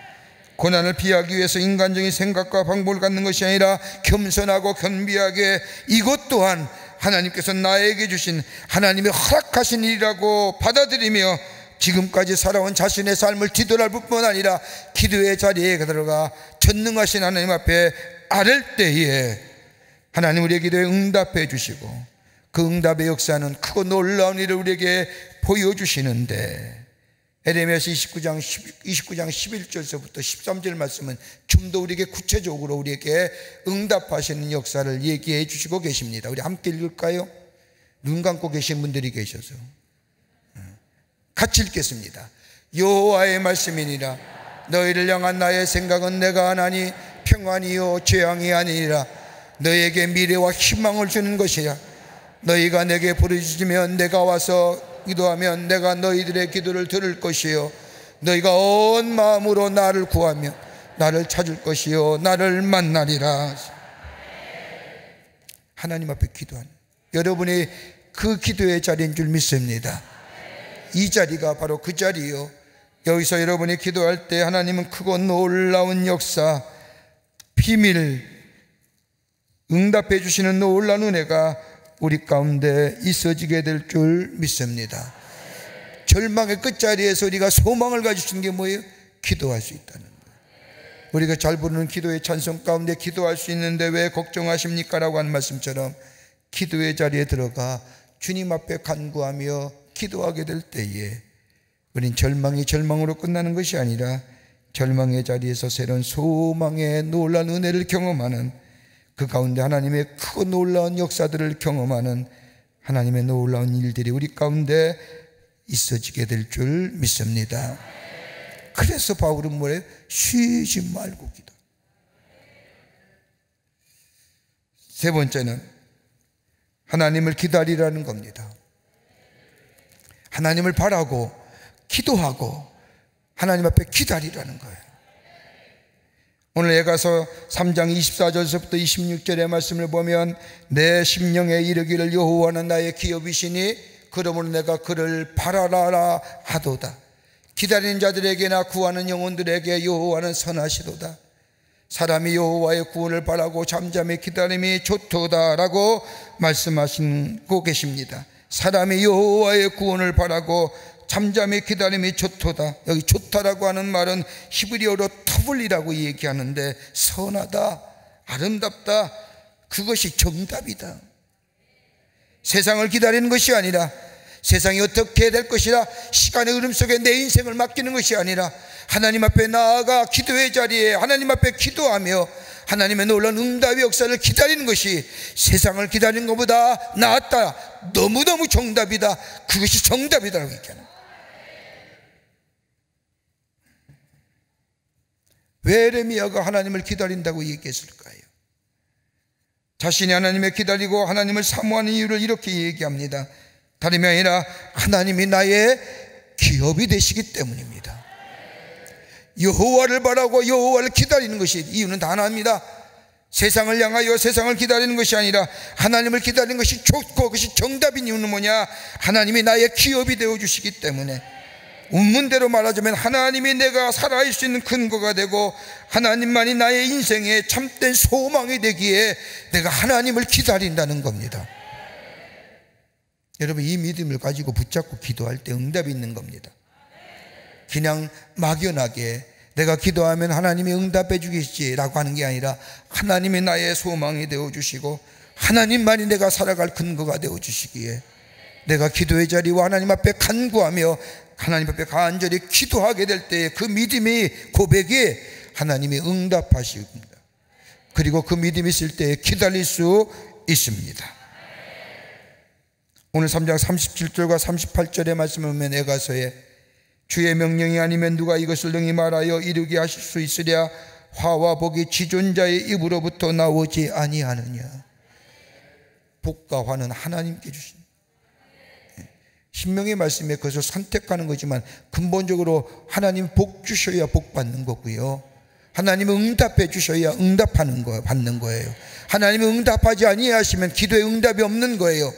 고난을 피하기 위해서 인간적인 생각과 방법을 갖는 것이 아니라 겸손하고 겸비하게 이것 또한 하나님께서 나에게 주신 하나님의 허락하신 일이라고 받아들이며 지금까지 살아온 자신의 삶을 뒤돌아볼 뿐만 아니라 기도의 자리에 들어가 전능하신 하나님 앞에 아를 때에 하나님 우리의 기도에 응답해 주시고 그 응답의 역사는 크고 놀라운 일을 우리에게 보여주시는데 에레미야서 29장 11절서부터 13절 말씀은 좀 더 우리에게 구체적으로 우리에게 응답하시는 역사를 얘기해 주시고 계십니다. 우리 함께 읽을까요? 눈 감고 계신 분들이 계셔서 같이 읽겠습니다. 여호와의 말씀이니라 너희를 향한 나의 생각은 내가 하나니 평안이요 재앙이 아니니라 너희에게 미래와 희망을 주는 것이라 너희가 내게 부르짖으면 내가 와서 기도하면 내가 너희들의 기도를 들을 것이요 너희가 온 마음으로 나를 구하면 나를 찾을 것이요 나를 만나리라. 하나님 앞에 기도하는 여러분이 그 기도의 자리인 줄 믿습니다. 이 자리가 바로 그 자리요. 여기서 여러분이 기도할 때 하나님은 크고 놀라운 역사, 비밀, 응답해 주시는 놀라운 은혜가 우리 가운데 있어지게 될 줄 믿습니다. 절망의 끝자리에서 우리가 소망을 가지시는 게 뭐예요? 기도할 수 있다는 거예요. 우리가 잘 부르는 기도의 찬송 가운데 기도할 수 있는데 왜 걱정하십니까? 라고 하는 말씀처럼 기도의 자리에 들어가 주님 앞에 간구하며 기도하게 될 때에 우린 절망이 절망으로 끝나는 것이 아니라 절망의 자리에서 새로운 소망의 놀라운 은혜를 경험하는 그 가운데 하나님의 크고 놀라운 역사들을 경험하는 하나님의 놀라운 일들이 우리 가운데 있어지게 될 줄 믿습니다. 그래서 바울은 뭐래요? 쉬지 말고 기도. 세 번째는 하나님을 기다리라는 겁니다. 하나님을 바라고 기도하고 하나님 앞에 기다리라는 거예요. 오늘 예가서 3장 24절서부터 26절의 말씀을 보면 내 심령에 이르기를 여호와는 나의 기업이시니 그러므로 내가 그를 바라라 하도다. 기다리는 자들에게나 구하는 영혼들에게 여호와는 선하시도다. 사람이 여호와의 구원을 바라고 잠잠히 기다림이 좋도다라고 말씀하시고 계십니다. 사람이 여호와의 구원을 바라고 잠잠히 기다림이 좋도다. 여기 좋다라고 하는 말은 히브리어로 터블이라고 얘기하는데 선하다, 아름답다, 그것이 정답이다. 세상을 기다리는 것이 아니라 세상이 어떻게 될 것이라 시간의 흐름 속에 내 인생을 맡기는 것이 아니라 하나님 앞에 나아가 기도의 자리에 하나님 앞에 기도하며 하나님의 놀라운 응답의 역사를 기다리는 것이 세상을 기다리는 것보다 낫다, 너무너무 정답이다, 그것이 정답이다라고 얘기하는 거예요. 왜 에레미야가 하나님을 기다린다고 얘기했을까요? 자신이 하나님을 기다리고 하나님을 사모하는 이유를 이렇게 얘기합니다. 다름이 아니라 하나님이 나의 기업이 되시기 때문입니다. 여호와를 바라고 여호와를 기다리는 것이 이유는 다 하나입니다. 세상을 향하여 세상을 기다리는 것이 아니라 하나님을 기다리는 것이 좋고 그것이 정답인 이유는 뭐냐? 하나님이 나의 기업이 되어주시기 때문에. 운문대로 말하자면 하나님이 내가 살아갈 수 있는 근거가 되고 하나님만이 나의 인생의 참된 소망이 되기에 내가 하나님을 기다린다는 겁니다. 여러분, 이 믿음을 가지고 붙잡고 기도할 때 응답이 있는 겁니다. 그냥 막연하게 내가 기도하면 하나님이 응답해 주겠지라고 하는 게 아니라 하나님이 나의 소망이 되어주시고 하나님만이 내가 살아갈 근거가 되어주시기에 내가 기도의 자리와 하나님 앞에 간구하며 하나님 앞에 간절히 기도하게 될 때 그 믿음이 고백이 하나님이 응답하십니다. 그리고 그 믿음이 있을 때 기다릴 수 있습니다. 오늘 3장 37절과 38절의 말씀을 보면 에가서에 주의 명령이 아니면 누가 이것을 능히 말하여 이루게 하실 수 있으랴. 화와 복이 지존자의 입으로부터 나오지 아니하느냐. 복과 화는 하나님께 주신, 신명의 말씀에 그것을 선택하는 거지만 근본적으로 하나님 복 주셔야 복 받는 거고요, 하나님은 응답해 주셔야 응답하는 거 받는 거예요. 하나님은 응답하지 아니하시면 기도에 응답이 없는 거예요.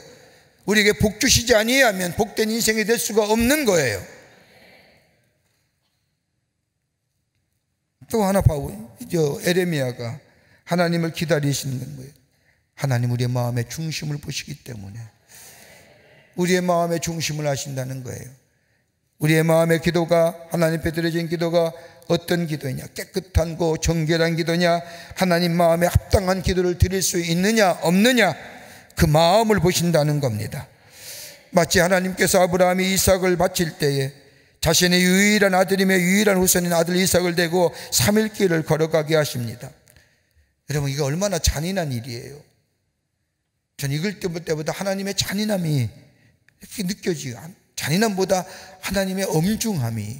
우리에게 복 주시지 아니하면 복된 인생이 될 수가 없는 거예요. 또 하나 에레미야가 하나님을 기다리시는 거예요. 하나님 우리의 마음의 중심을 보시기 때문에 우리의 마음의 중심을 아신다는 거예요. 우리의 마음의 기도가 하나님 앞에 드려진 기도가 어떤 기도냐, 깨끗한 거 정결한 기도냐, 하나님 마음에 합당한 기도를 드릴 수 있느냐 없느냐, 그 마음을 보신다는 겁니다. 마치 하나님께서 아브라함이 이삭을 바칠 때에 자신의 유일한 아들이며 유일한 후손인 아들 이삭을 대고 3일 길을 걸어가게 하십니다. 여러분, 이게 얼마나 잔인한 일이에요. 전 읽을 때보다 하나님의 잔인함이 이렇게 느껴지고, 잔인함보다 하나님의 엄중함이,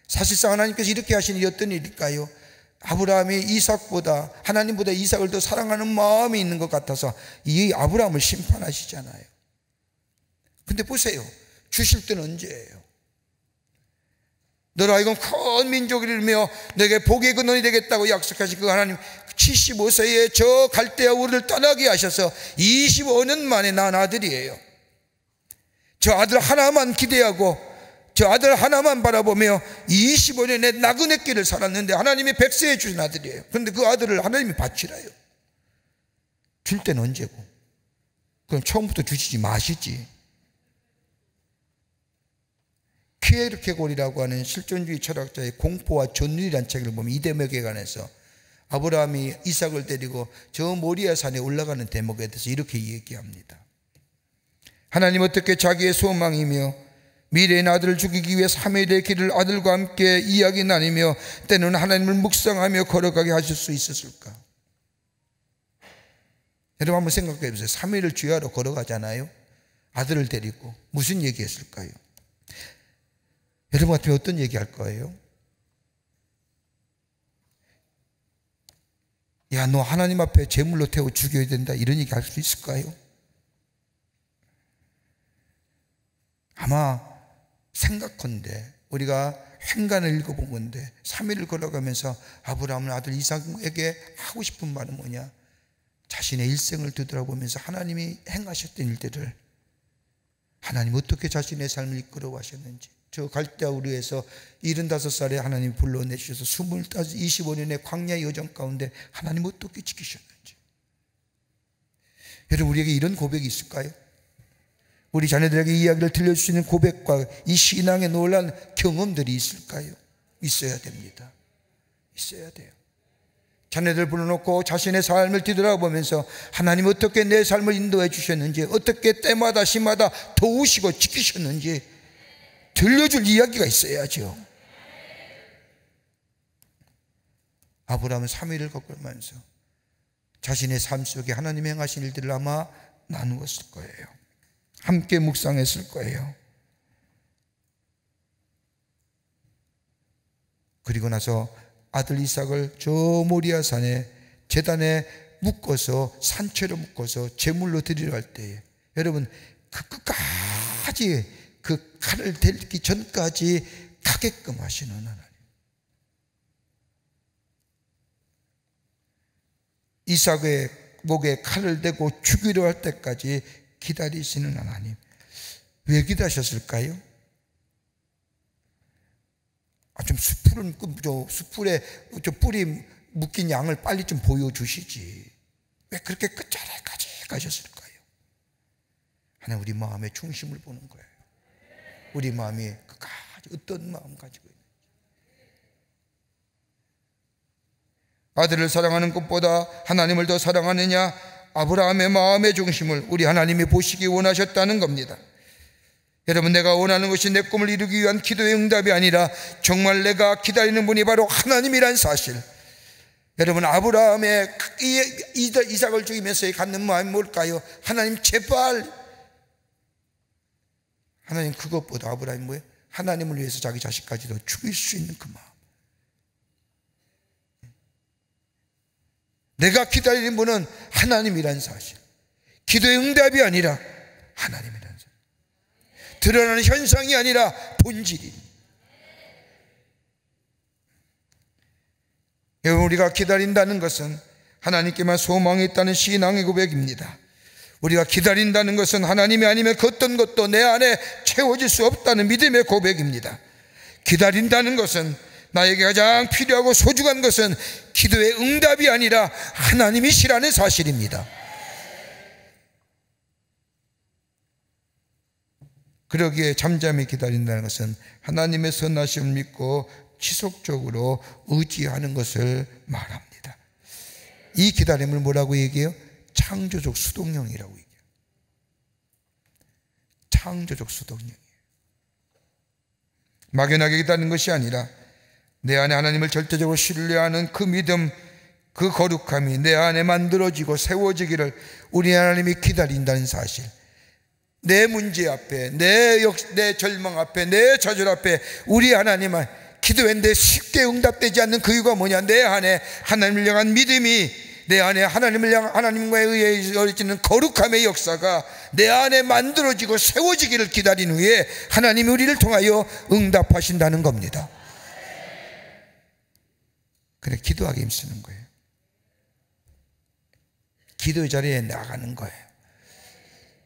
사실상 하나님께서 이렇게 하신 일이 어떤 일일까요? 아브라함이 이삭보다, 하나님보다 이삭을 더 사랑하는 마음이 있는 것 같아서 이 아브라함을 심판하시잖아요. 근데 보세요, 주실 때는 언제예요? 너로 하여금 큰 민족을 이루며 내게 복의 근원이 되겠다고 약속하신 그 하나님, 75세에 저 갈대아 우르를 떠나게 하셔서 25년 만에 낳은 아들이에요. 저 아들 하나만 기대하고 저 아들 하나만 바라보며 25년의 나그네 길을 살았는데 하나님이 백세에 주신 아들이에요. 그런데 그 아들을 하나님이 바치라요. 줄 때는 언제고? 그럼 처음부터 주시지 마시지. 키에르케고리라고 하는 실존주의 철학자의 공포와 전율이라는 책을 보면 이 대목에 관해서 아브라함이 이삭을 데리고 저 모리아 산에 올라가는 대목에 대해서 이렇게 얘기합니다. 하나님 어떻게 자기의 소망이며 미래의 아들을 죽이기 위해 3일의 길을 아들과 함께 이야기 나누며 때는 하나님을 묵상하며 걸어가게 하실 수 있었을까? 여러분 한번 생각해 보세요. 3일을 주야로 걸어가잖아요. 아들을 데리고 무슨 얘기했을까요? 여러분 같으면 어떤 얘기 할 거예요? 야, 너 하나님 앞에 제물로 태워 죽여야 된다, 이런 얘기 할 수 있을까요? 아마 생각컨대 우리가 행간을 읽어본 건데 3일을 걸어가면서 아브라함은 아들 이삭에게 하고 싶은 말은 뭐냐? 자신의 일생을 되돌아보면서 하나님이 행하셨던 일들을, 하나님 어떻게 자신의 삶을 이끌어 가셨는지, 저 갈대아 우르에서 75살에 하나님이 불러내주셔서 25년의 광야의 여정 가운데 하나님 어떻게 지키셨는지. 여러분, 우리에게 이런 고백이 있을까요? 우리 자녀들에게 이야기를 들려줄 수 있는 고백과 이 신앙의 놀라운 경험들이 있을까요? 있어야 됩니다. 있어야 돼요. 자녀들 불러놓고 자신의 삶을 뒤돌아보면서 하나님 어떻게 내 삶을 인도해 주셨는지, 어떻게 때마다 시마다 도우시고 지키셨는지 들려줄 이야기가 있어야죠. 아브라함은 3일을 걸으면서 자신의 삶 속에 하나님 행하신 일들을 아마 나누었을 거예요. 함께 묵상했을 거예요. 그리고 나서 아들 이삭을 저 모리아 산에 제단에 묶어서, 산채로 묶어서 제물로 드리려 할 때에, 여러분, 그 끝까지 그 칼을 들기 전까지 가게끔 하시는 하나님, 이삭의 목에 칼을 대고 죽이려 할 때까지 기다리시는 하나님, 왜 기다리셨을까요? 좀 숯불에 저 뿌리 묶인 양을 빨리 좀 보여주시지, 왜 그렇게 끝자락까지 가셨을까요? 하나님, 우리 마음의 중심을 보는 거예요. 우리 마음이 끝까지 어떤 마음 가지고 있는지. 아들을 사랑하는 것보다 하나님을 더 사랑하느냐? 아브라함의 마음의 중심을 우리 하나님이 보시기 원하셨다는 겁니다. 여러분, 내가 원하는 것이 내 꿈을 이루기 위한 기도의 응답이 아니라 정말 내가 기다리는 분이 바로 하나님이란 사실. 여러분, 아브라함의 이삭을 죽이면서 갖는 마음이 뭘까요? 하나님 제발. 하나님, 그것보다 아브라함이 뭐예요? 하나님을 위해서 자기 자식까지도 죽일 수 있는 그 마음. 내가 기다리는 분은 하나님이란 사실. 기도의 응답이 아니라 하나님이란 사실. 드러나는 현상이 아니라 본질이. 여러분, 우리가 기다린다는 것은 하나님께만 소망이 있다는 신앙의 고백입니다. 우리가 기다린다는 것은 하나님이 아니면 그 어떤 것도 내 안에 채워질 수 없다는 믿음의 고백입니다. 기다린다는 것은, 나에게 가장 필요하고 소중한 것은 기도의 응답이 아니라 하나님이시라는 사실입니다. 그러기에 잠잠히 기다린다는 것은 하나님의 선하심을 믿고 지속적으로 의지하는 것을 말합니다. 이 기다림을 뭐라고 얘기해요? 창조적 수동령이라고 얘기해요. 창조적 수동령이에요. 막연하게 기다리는 것이 아니라 내 안에 하나님을 절대적으로 신뢰하는 그 믿음, 그 거룩함이 내 안에 만들어지고 세워지기를 우리 하나님이 기다린다는 사실. 내 문제 앞에, 내 절망 앞에, 내 좌절 앞에 우리 하나님은 기도했는데 쉽게 응답되지 않는 그 이유가 뭐냐? 내 안에 하나님을 향한 믿음이, 내 안에 하나님과에 의해 이루어지는 거룩함의 역사가 내 안에 만들어지고 세워지기를 기다린 후에 하나님이 우리를 통하여 응답하신다는 겁니다. 그래, 기도하기 힘쓰는 거예요. 기도의 자리에 나가는 거예요.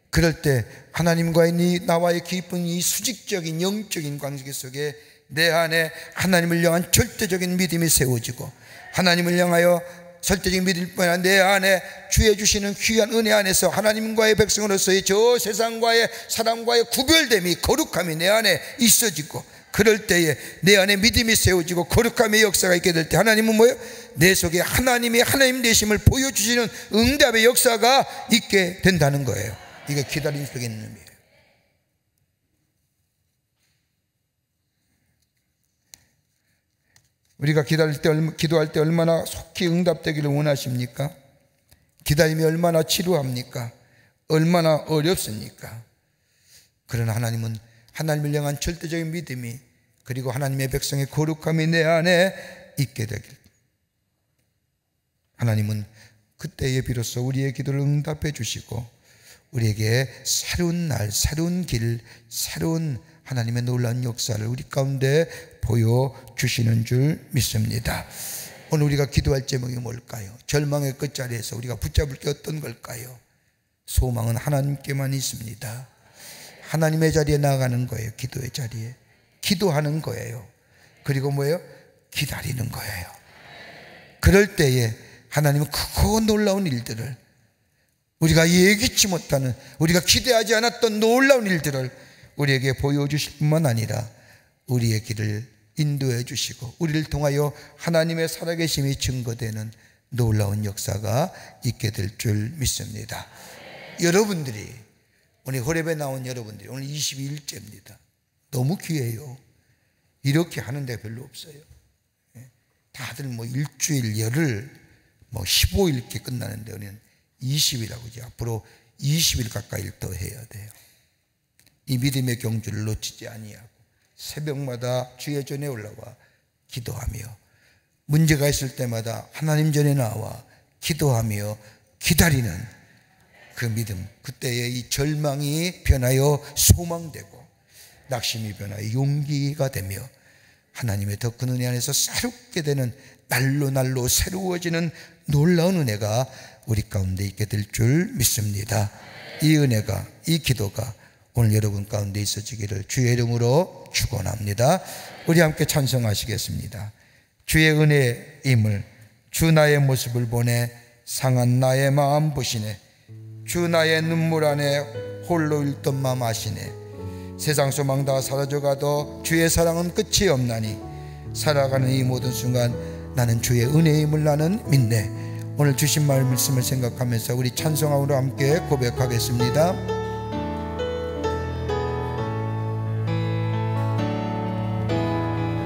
그럴 때 하나님과의 나와의 깊은 이 수직적인 영적인 관계 속에 내 안에 하나님을 향한 절대적인 믿음이 세워지고, 하나님을 향하여 절대적인 믿음뿐 아니라 내 안에 주의 주시는 귀한 은혜 안에서 하나님과의 백성으로서의 저 세상과의 사람과의 구별됨이, 거룩함이 내 안에 있어지고, 그럴 때에 내 안에 믿음이 세워지고 거룩함의 역사가 있게 될 때 하나님은 뭐예요? 내 속에 하나님의 하나님 되심을 보여주시는 응답의 역사가 있게 된다는 거예요. 이게 기다림 속에 있는 의미예요. 우리가 기도할 때 얼마나 속히 응답되기를 원하십니까? 기다림이 얼마나 지루합니까? 얼마나 어렵습니까? 그러나 하나님은 하나님을 향한 절대적인 믿음이, 그리고 하나님의 백성의 거룩함이 내 안에 있게 되길, 하나님은 그때에 비로소 우리의 기도를 응답해 주시고 우리에게 새로운 날, 새로운 길, 새로운 하나님의 놀라운 역사를 우리 가운데 보여주시는 줄 믿습니다. 오늘 우리가 기도할 제목이 뭘까요? 절망의 끝자리에서 우리가 붙잡을 게 어떤 걸까요? 소망은 하나님께만 있습니다. 하나님의 자리에 나아가는 거예요. 기도의 자리에 기도하는 거예요. 그리고 뭐예요? 기다리는 거예요. 그럴 때에 하나님은 크고 놀라운 일들을, 우리가 예기치 못하는, 우리가 기대하지 않았던 놀라운 일들을 우리에게 보여주실 뿐만 아니라 우리의 길을 인도해 주시고 우리를 통하여 하나님의 살아계심이 증거되는 놀라운 역사가 있게 될 줄 믿습니다. 여러분들이, 오늘 호렙에 나온 여러분들이 오늘 22일째입니다. 너무 귀해요. 이렇게 하는 데 별로 없어요. 다들 뭐 일주일, 열흘, 뭐 15일 이렇게 끝나는데 우리는 20일하고 이제 앞으로 20일 가까이 더 해야 돼요. 이 믿음의 경주를 놓치지 아니하고 새벽마다 주의 전에 올라와 기도하며, 문제가 있을 때마다 하나님 전에 나와 기도하며 기다리는 그 믿음, 그때의 이 절망이 변하여 소망되고 낙심이 변하여 용기가 되며 하나님의 더 큰 은혜 안에서 새롭게 되는, 날로 날로 새로워지는 놀라운 은혜가 우리 가운데 있게 될 줄 믿습니다. 이 은혜가, 이 기도가 오늘 여러분 가운데 있어지기를 주의 이름으로 축원합니다. 우리 함께 찬송하시겠습니다. 주의 은혜의 임을, 주 나의 모습을 보내 상한 나의 마음 보시네. 주 나의 눈물 안에 홀로 읽던 마음 아시네. 세상 소망 다 사라져가도 주의 사랑은 끝이 없나니 살아가는 이 모든 순간 나는 주의 은혜의 힘을 나는 믿네. 오늘 주신 말씀을 생각하면서 우리 찬송함으로 함께 고백하겠습니다.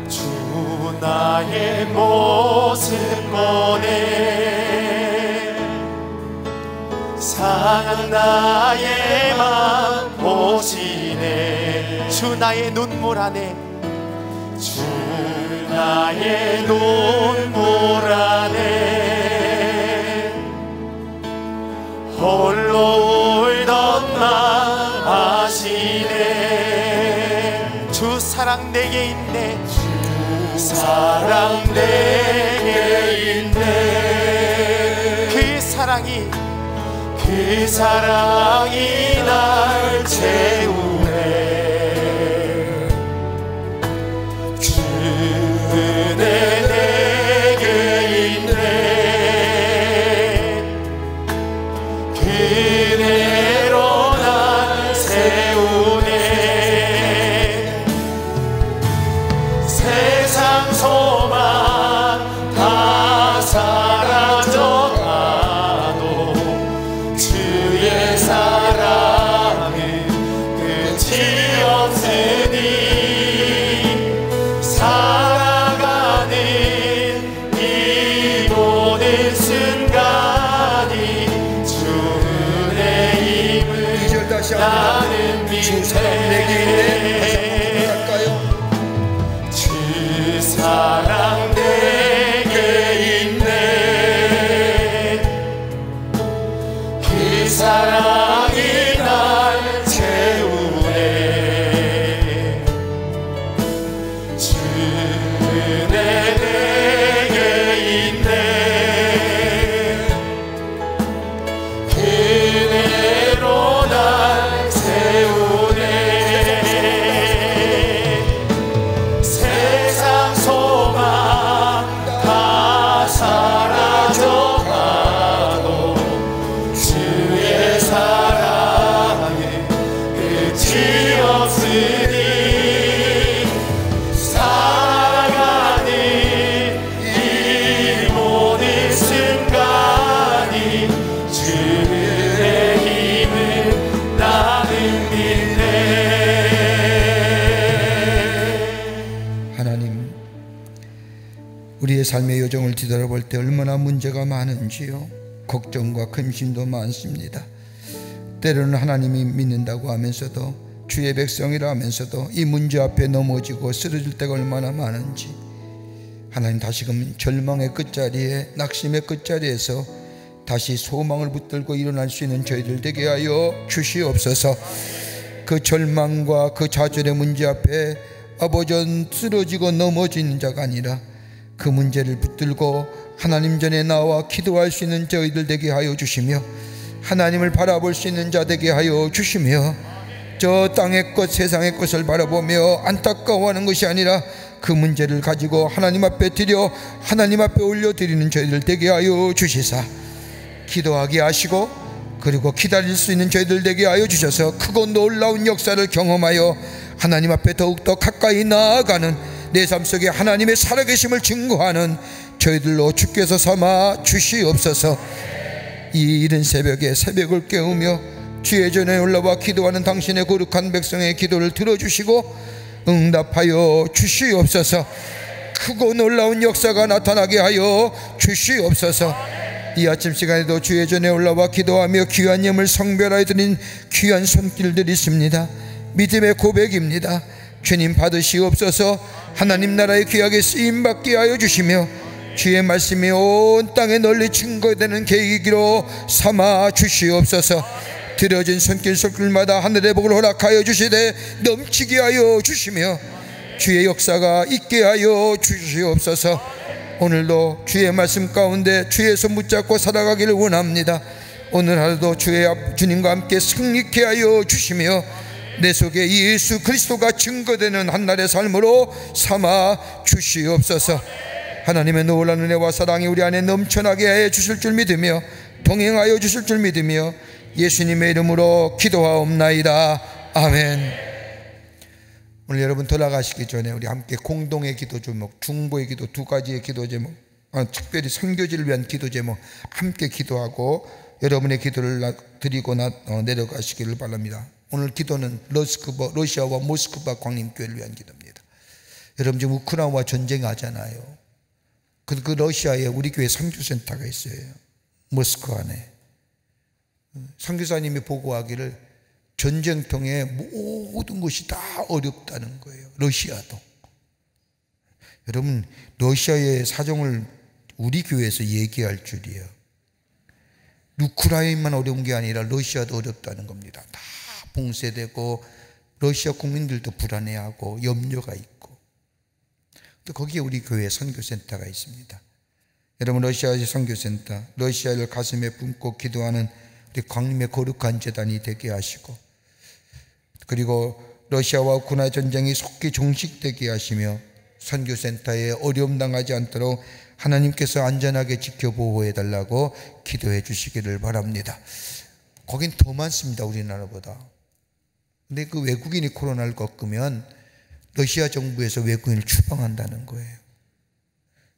주 나의 모습 보내 상한 나의 맘 보시네. 주 나의 눈물 안에, 주 나의 눈물 안에 홀로 울던 맘 아시네. 주 사랑 내게 있네. 주 사랑 내게 있네. 그 사랑이 날 채우네. 주 은혜 내게 있네. 그대로 날 세우네. 세상 소망 다 사라져가도 주의 사랑은 끝이 없으니 살아가는 이 모든 순간이 주의 힘을 나는 믿네. 주 사랑 내게 있네. 그 사랑이 날 채우네. 주 은혜 내게 있네. 그대로 날 세우네. 세상 소망 다 사라져가도 주의 사랑은 끝이 없으니 살아가는 이 모든 순간이 주의 힘을 나는 믿네. 하나님, 우리의 삶의 여정을 뒤돌아볼 때 얼마나 문제가 많은지요. 걱정과 근심도 많습니다. 때로는 하나님이 믿는다고 하면서도 주의 백성이라 하면서도 이 문제 앞에 넘어지고 쓰러질 때가 얼마나 많은지, 하나님 다시금 절망의 끝자리에, 낙심의 끝자리에서 다시 소망을 붙들고 일어날 수 있는 저희들 되게 하여 주시옵소서. 그 절망과 그 좌절의 문제 앞에 아버지 쓰러지고 넘어지는 자가 아니라 그 문제를 붙들고 하나님 전에 나와 기도할 수 있는 저희들 되게 하여 주시며, 하나님을 바라볼 수 있는 자 되게 하여 주시며, 저 땅의 것 세상의 것을 바라보며 안타까워하는 것이 아니라 그 문제를 가지고 하나님 앞에 드려 하나님 앞에 올려드리는 저희들 되게 하여 주시사, 기도하게 하시고 그리고 기다릴 수 있는 저희들 되게 하여 주셔서 크고 놀라운 역사를 경험하여 하나님 앞에 더욱더 가까이 나아가는, 내 삶 속에 하나님의 살아계심을 증거하는 저희들로 주께서 삼아 주시옵소서. 이 이른 새벽에 새벽을 깨우며 주의 전에 올라와 기도하는 당신의 거룩한 백성의 기도를 들어주시고 응답하여 주시옵소서. 크고 놀라운 역사가 나타나게 하여 주시옵소서. 이 아침 시간에도 주의 전에 올라와 기도하며 귀한 예물 성별하여 드린 귀한 손길들이 있습니다. 믿음의 고백입니다. 주님 받으시옵소서. 하나님 나라의 귀하게 쓰임받게 하여 주시며 주의 말씀이 온 땅에 널리 증거되는 계기로 삼아 주시옵소서. 들어진 손길마다 하늘의 복을 허락하여 주시되 넘치게 하여 주시며 주의 역사가 있게 하여 주시옵소서. 오늘도 주의 말씀 가운데 주의 손 붙잡고 살아가기를 원합니다. 오늘 하루도 주님과 함께 승리케 하여 주시며 내 속에 예수 그리스도가 증거되는 한날의 삶으로 삼아 주시옵소서. 하나님의 놀라운 은혜와 사랑이 우리 안에 넘쳐나게 해 주실 줄 믿으며 동행하여 주실 줄 믿으며 예수님의 이름으로 기도하옵나이다. 아멘. 오늘 여러분 돌아가시기 전에 우리 함께 공동의 기도 제목, 중보의 기도, 두 가지의 기도 제목, 특별히 선교지를 위한 기도 제목 함께 기도하고 여러분의 기도를 드리고 내려가시기를 바랍니다. 오늘 기도는 러시아와 모스크바 광림교회를 위한 기도입니다. 여러분 지금 우크라이나와 전쟁하잖아요. 그 러시아에 우리 교회 선교센터가 있어요. 모스크바 안에. 선교사님이 보고하기를 전쟁통에 모든 것이 다 어렵다는 거예요. 러시아도. 여러분 러시아의 사정을 우리 교회에서 얘기할 줄이에요. 우크라이나만 어려운 게 아니라 러시아도 어렵다는 겁니다. 다 봉쇄되고 러시아 국민들도 불안해하고 염려가 있고, 또 거기에 우리 교회 선교센터가 있습니다. 여러분 러시아의 선교센터, 러시아를 가슴에 품고 기도하는 우리 광림의 거룩한 재단이 되게 하시고, 그리고 러시아와 우크라이나 전쟁이 속히 종식되게 하시며 선교센터에 어려움 당하지 않도록 하나님께서 안전하게 지켜보호해 달라고 기도해 주시기를 바랍니다. 거긴 더 많습니다, 우리나라보다. 근데 그 외국인이 코로나를 겪으면 러시아 정부에서 외국인을 추방한다는 거예요.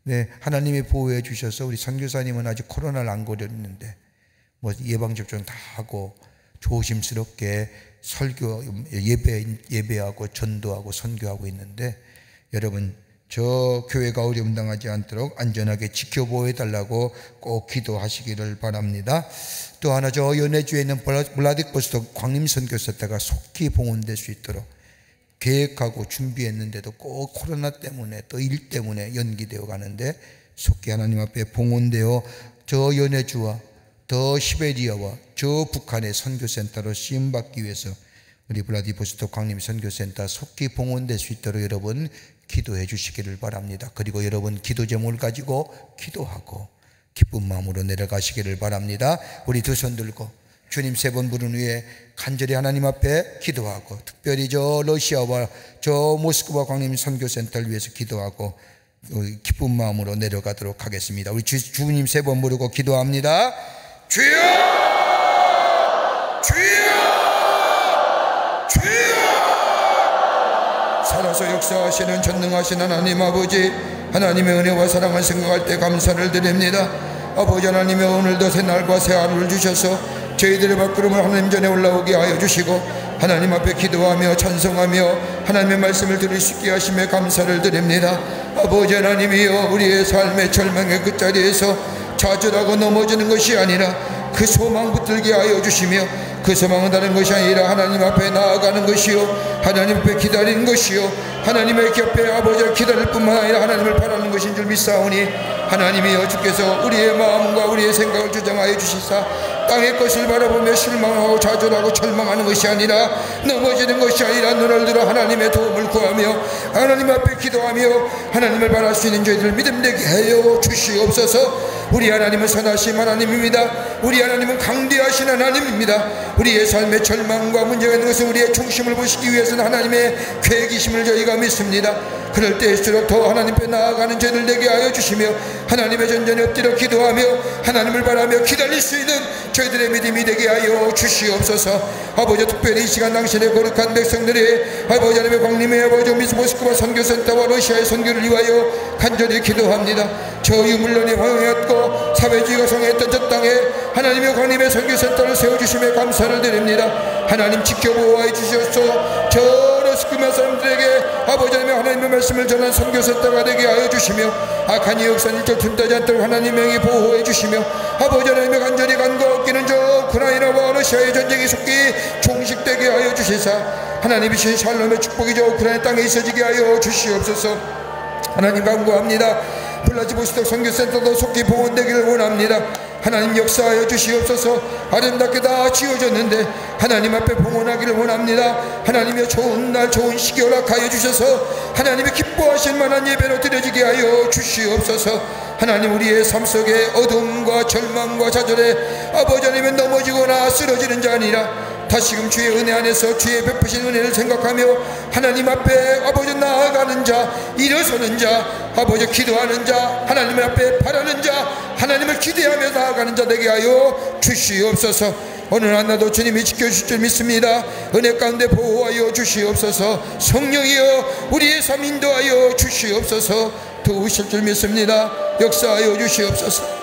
네, 하나님이 보호해 주셔서 우리 선교사님은 아직 코로나를 안 걸렸는데 예방접종 다 하고 조심스럽게 설교 예배하고 전도하고 선교하고 있는데, 여러분 저 교회가 어려움 당하지 않도록 안전하게 지켜보호해 달라고 꼭 기도하시기를 바랍니다. 또 하나, 저 연해주에 있는 블라디보스토크 광림선교센터가 속히 봉헌될 수 있도록 계획하고 준비했는데도 꼭 코로나 때문에 또 일 때문에 연기되어 가는데 속히 하나님 앞에 봉헌되어 저 연해주와 더 시베리아와 저 북한의 선교센터로 쓰임받기 위해서 우리 블라디보스토크 광림 선교센터 속히 봉헌될 수 있도록 여러분 기도해 주시기를 바랍니다. 그리고 여러분 기도 제목을 가지고 기도하고 기쁜 마음으로 내려가시기를 바랍니다. 우리 두 손 들고 주님 세 번 부른 후에 간절히 하나님 앞에 기도하고, 특별히 저 러시아와 저 모스크바 광림 선교센터를 위해서 기도하고 기쁜 마음으로 내려가도록 하겠습니다. 우리 주님 세 번 부르고 기도합니다. 주여! 주여! 주여! 살아서 역사하시는 전능하신 하나님 아버지, 하나님의 은혜와 사랑을 생각할 때 감사를 드립니다. 아버지 하나님의 오늘도 새날과 새하루를 주셔서 저희들의 발걸음을 하나님 전에 올라오게 하여 주시고 하나님 앞에 기도하며 찬송하며 하나님의 말씀을 들을 수 있게 하심에 감사를 드립니다. 아버지 하나님이여, 우리의 삶의 절망의 끝자리에서 좌절하고 넘어지는 것이 아니라 그 소망 붙들게 하여 주시며 그 소망은 다른 것이 아니라 하나님 앞에 나아가는 것이요 하나님 앞에 기다리는 것이요 하나님의 곁에 아버지를 기다릴 뿐만 아니라 하나님을 바라는 것인 줄 믿사오니 하나님이여 주께서 우리의 마음과 우리의 생각을 조정하여 주시사 땅의 것을 바라보며 실망하고 좌절하고 절망하는 것이 아니라 넘어지는 것이 아니라 눈을 들어 하나님의 도움을 구하며 하나님 앞에 기도하며 하나님을 바랄 수 있는 저희들 믿음되게 하여 주시옵소서. 우리 하나님은 선하신 하나님입니다. 우리 하나님은 강대하신 하나님입니다. 우리의 삶의 절망과 문제가 있는 것은 우리의 중심을 보시기 위해서는 하나님의 계획이심을 저희가 믿습니다. 그럴 때일수록 더 하나님 앞에 나아가는 저희들 되게 하여 주시며 하나님의 전전에 엎드려 기도하며 하나님을 바라며 기다릴 수 있는 저희들의 믿음이 되게 하여 주시옵소서. 아버지 특별히 이 시간 당신의 거룩한 백성들의 아버지 하나님의 광림의 아버지 모스크바 선교센터와 러시아의 선교를 위하여 간절히 기도합니다. 저 유물론이 황해였고 사회주의가 성했던 저 땅에 하나님의 광림의 선교센터를 세워주심에 감사를 드립니다. 하나님 지켜보호해 주시옵소서. 저 러시아 사람들에게 아버지 하나님의 말씀을 전한 선교센터가 되게 하여 주시며 악한 역사 일절 틈타지 않도록 하나님의 명예 보호해 주시며 아버지 하나님의 간절히 간구하기는 저 우크라이나와 러시아의 전쟁이 속히 종식되게 하여 주시사 하나님이신 샬롬의 축복이 저 우크라이나 땅에 있어지게 하여 주시옵소서. 하나님 간구합니다. 블라디보스톡 선교센터도 속히 복원되기를 원합니다. 하나님 역사하여 주시옵소서. 아름답게 다 지어졌는데 하나님 앞에 봉헌하기를 원합니다. 하나님의 좋은 날 좋은 시기 허락하여 주셔서 하나님의 기뻐하실 만한 예배로 드려지게 하여 주시옵소서. 하나님 우리의 삶 속에 어둠과 절망과 좌절에 아버지 하나님은 넘어지거나 쓰러지는 자 아니라 다시금 주의 은혜 안에서 주의 베푸신 은혜를 생각하며 하나님 앞에 아버지 나아가는 자 일어서는 자 아버지 기도하는 자 하나님 앞에 바라는 자 하나님을 기대하며 나아가는 자 되게 하여 주시옵소서. 오늘 하나도 주님이 지켜주실 줄 믿습니다. 은혜 가운데 보호하여 주시옵소서. 성령이여 우리의 삶 인도하여 주시옵소서. 도우실 줄 믿습니다. 역사하여 주시옵소서.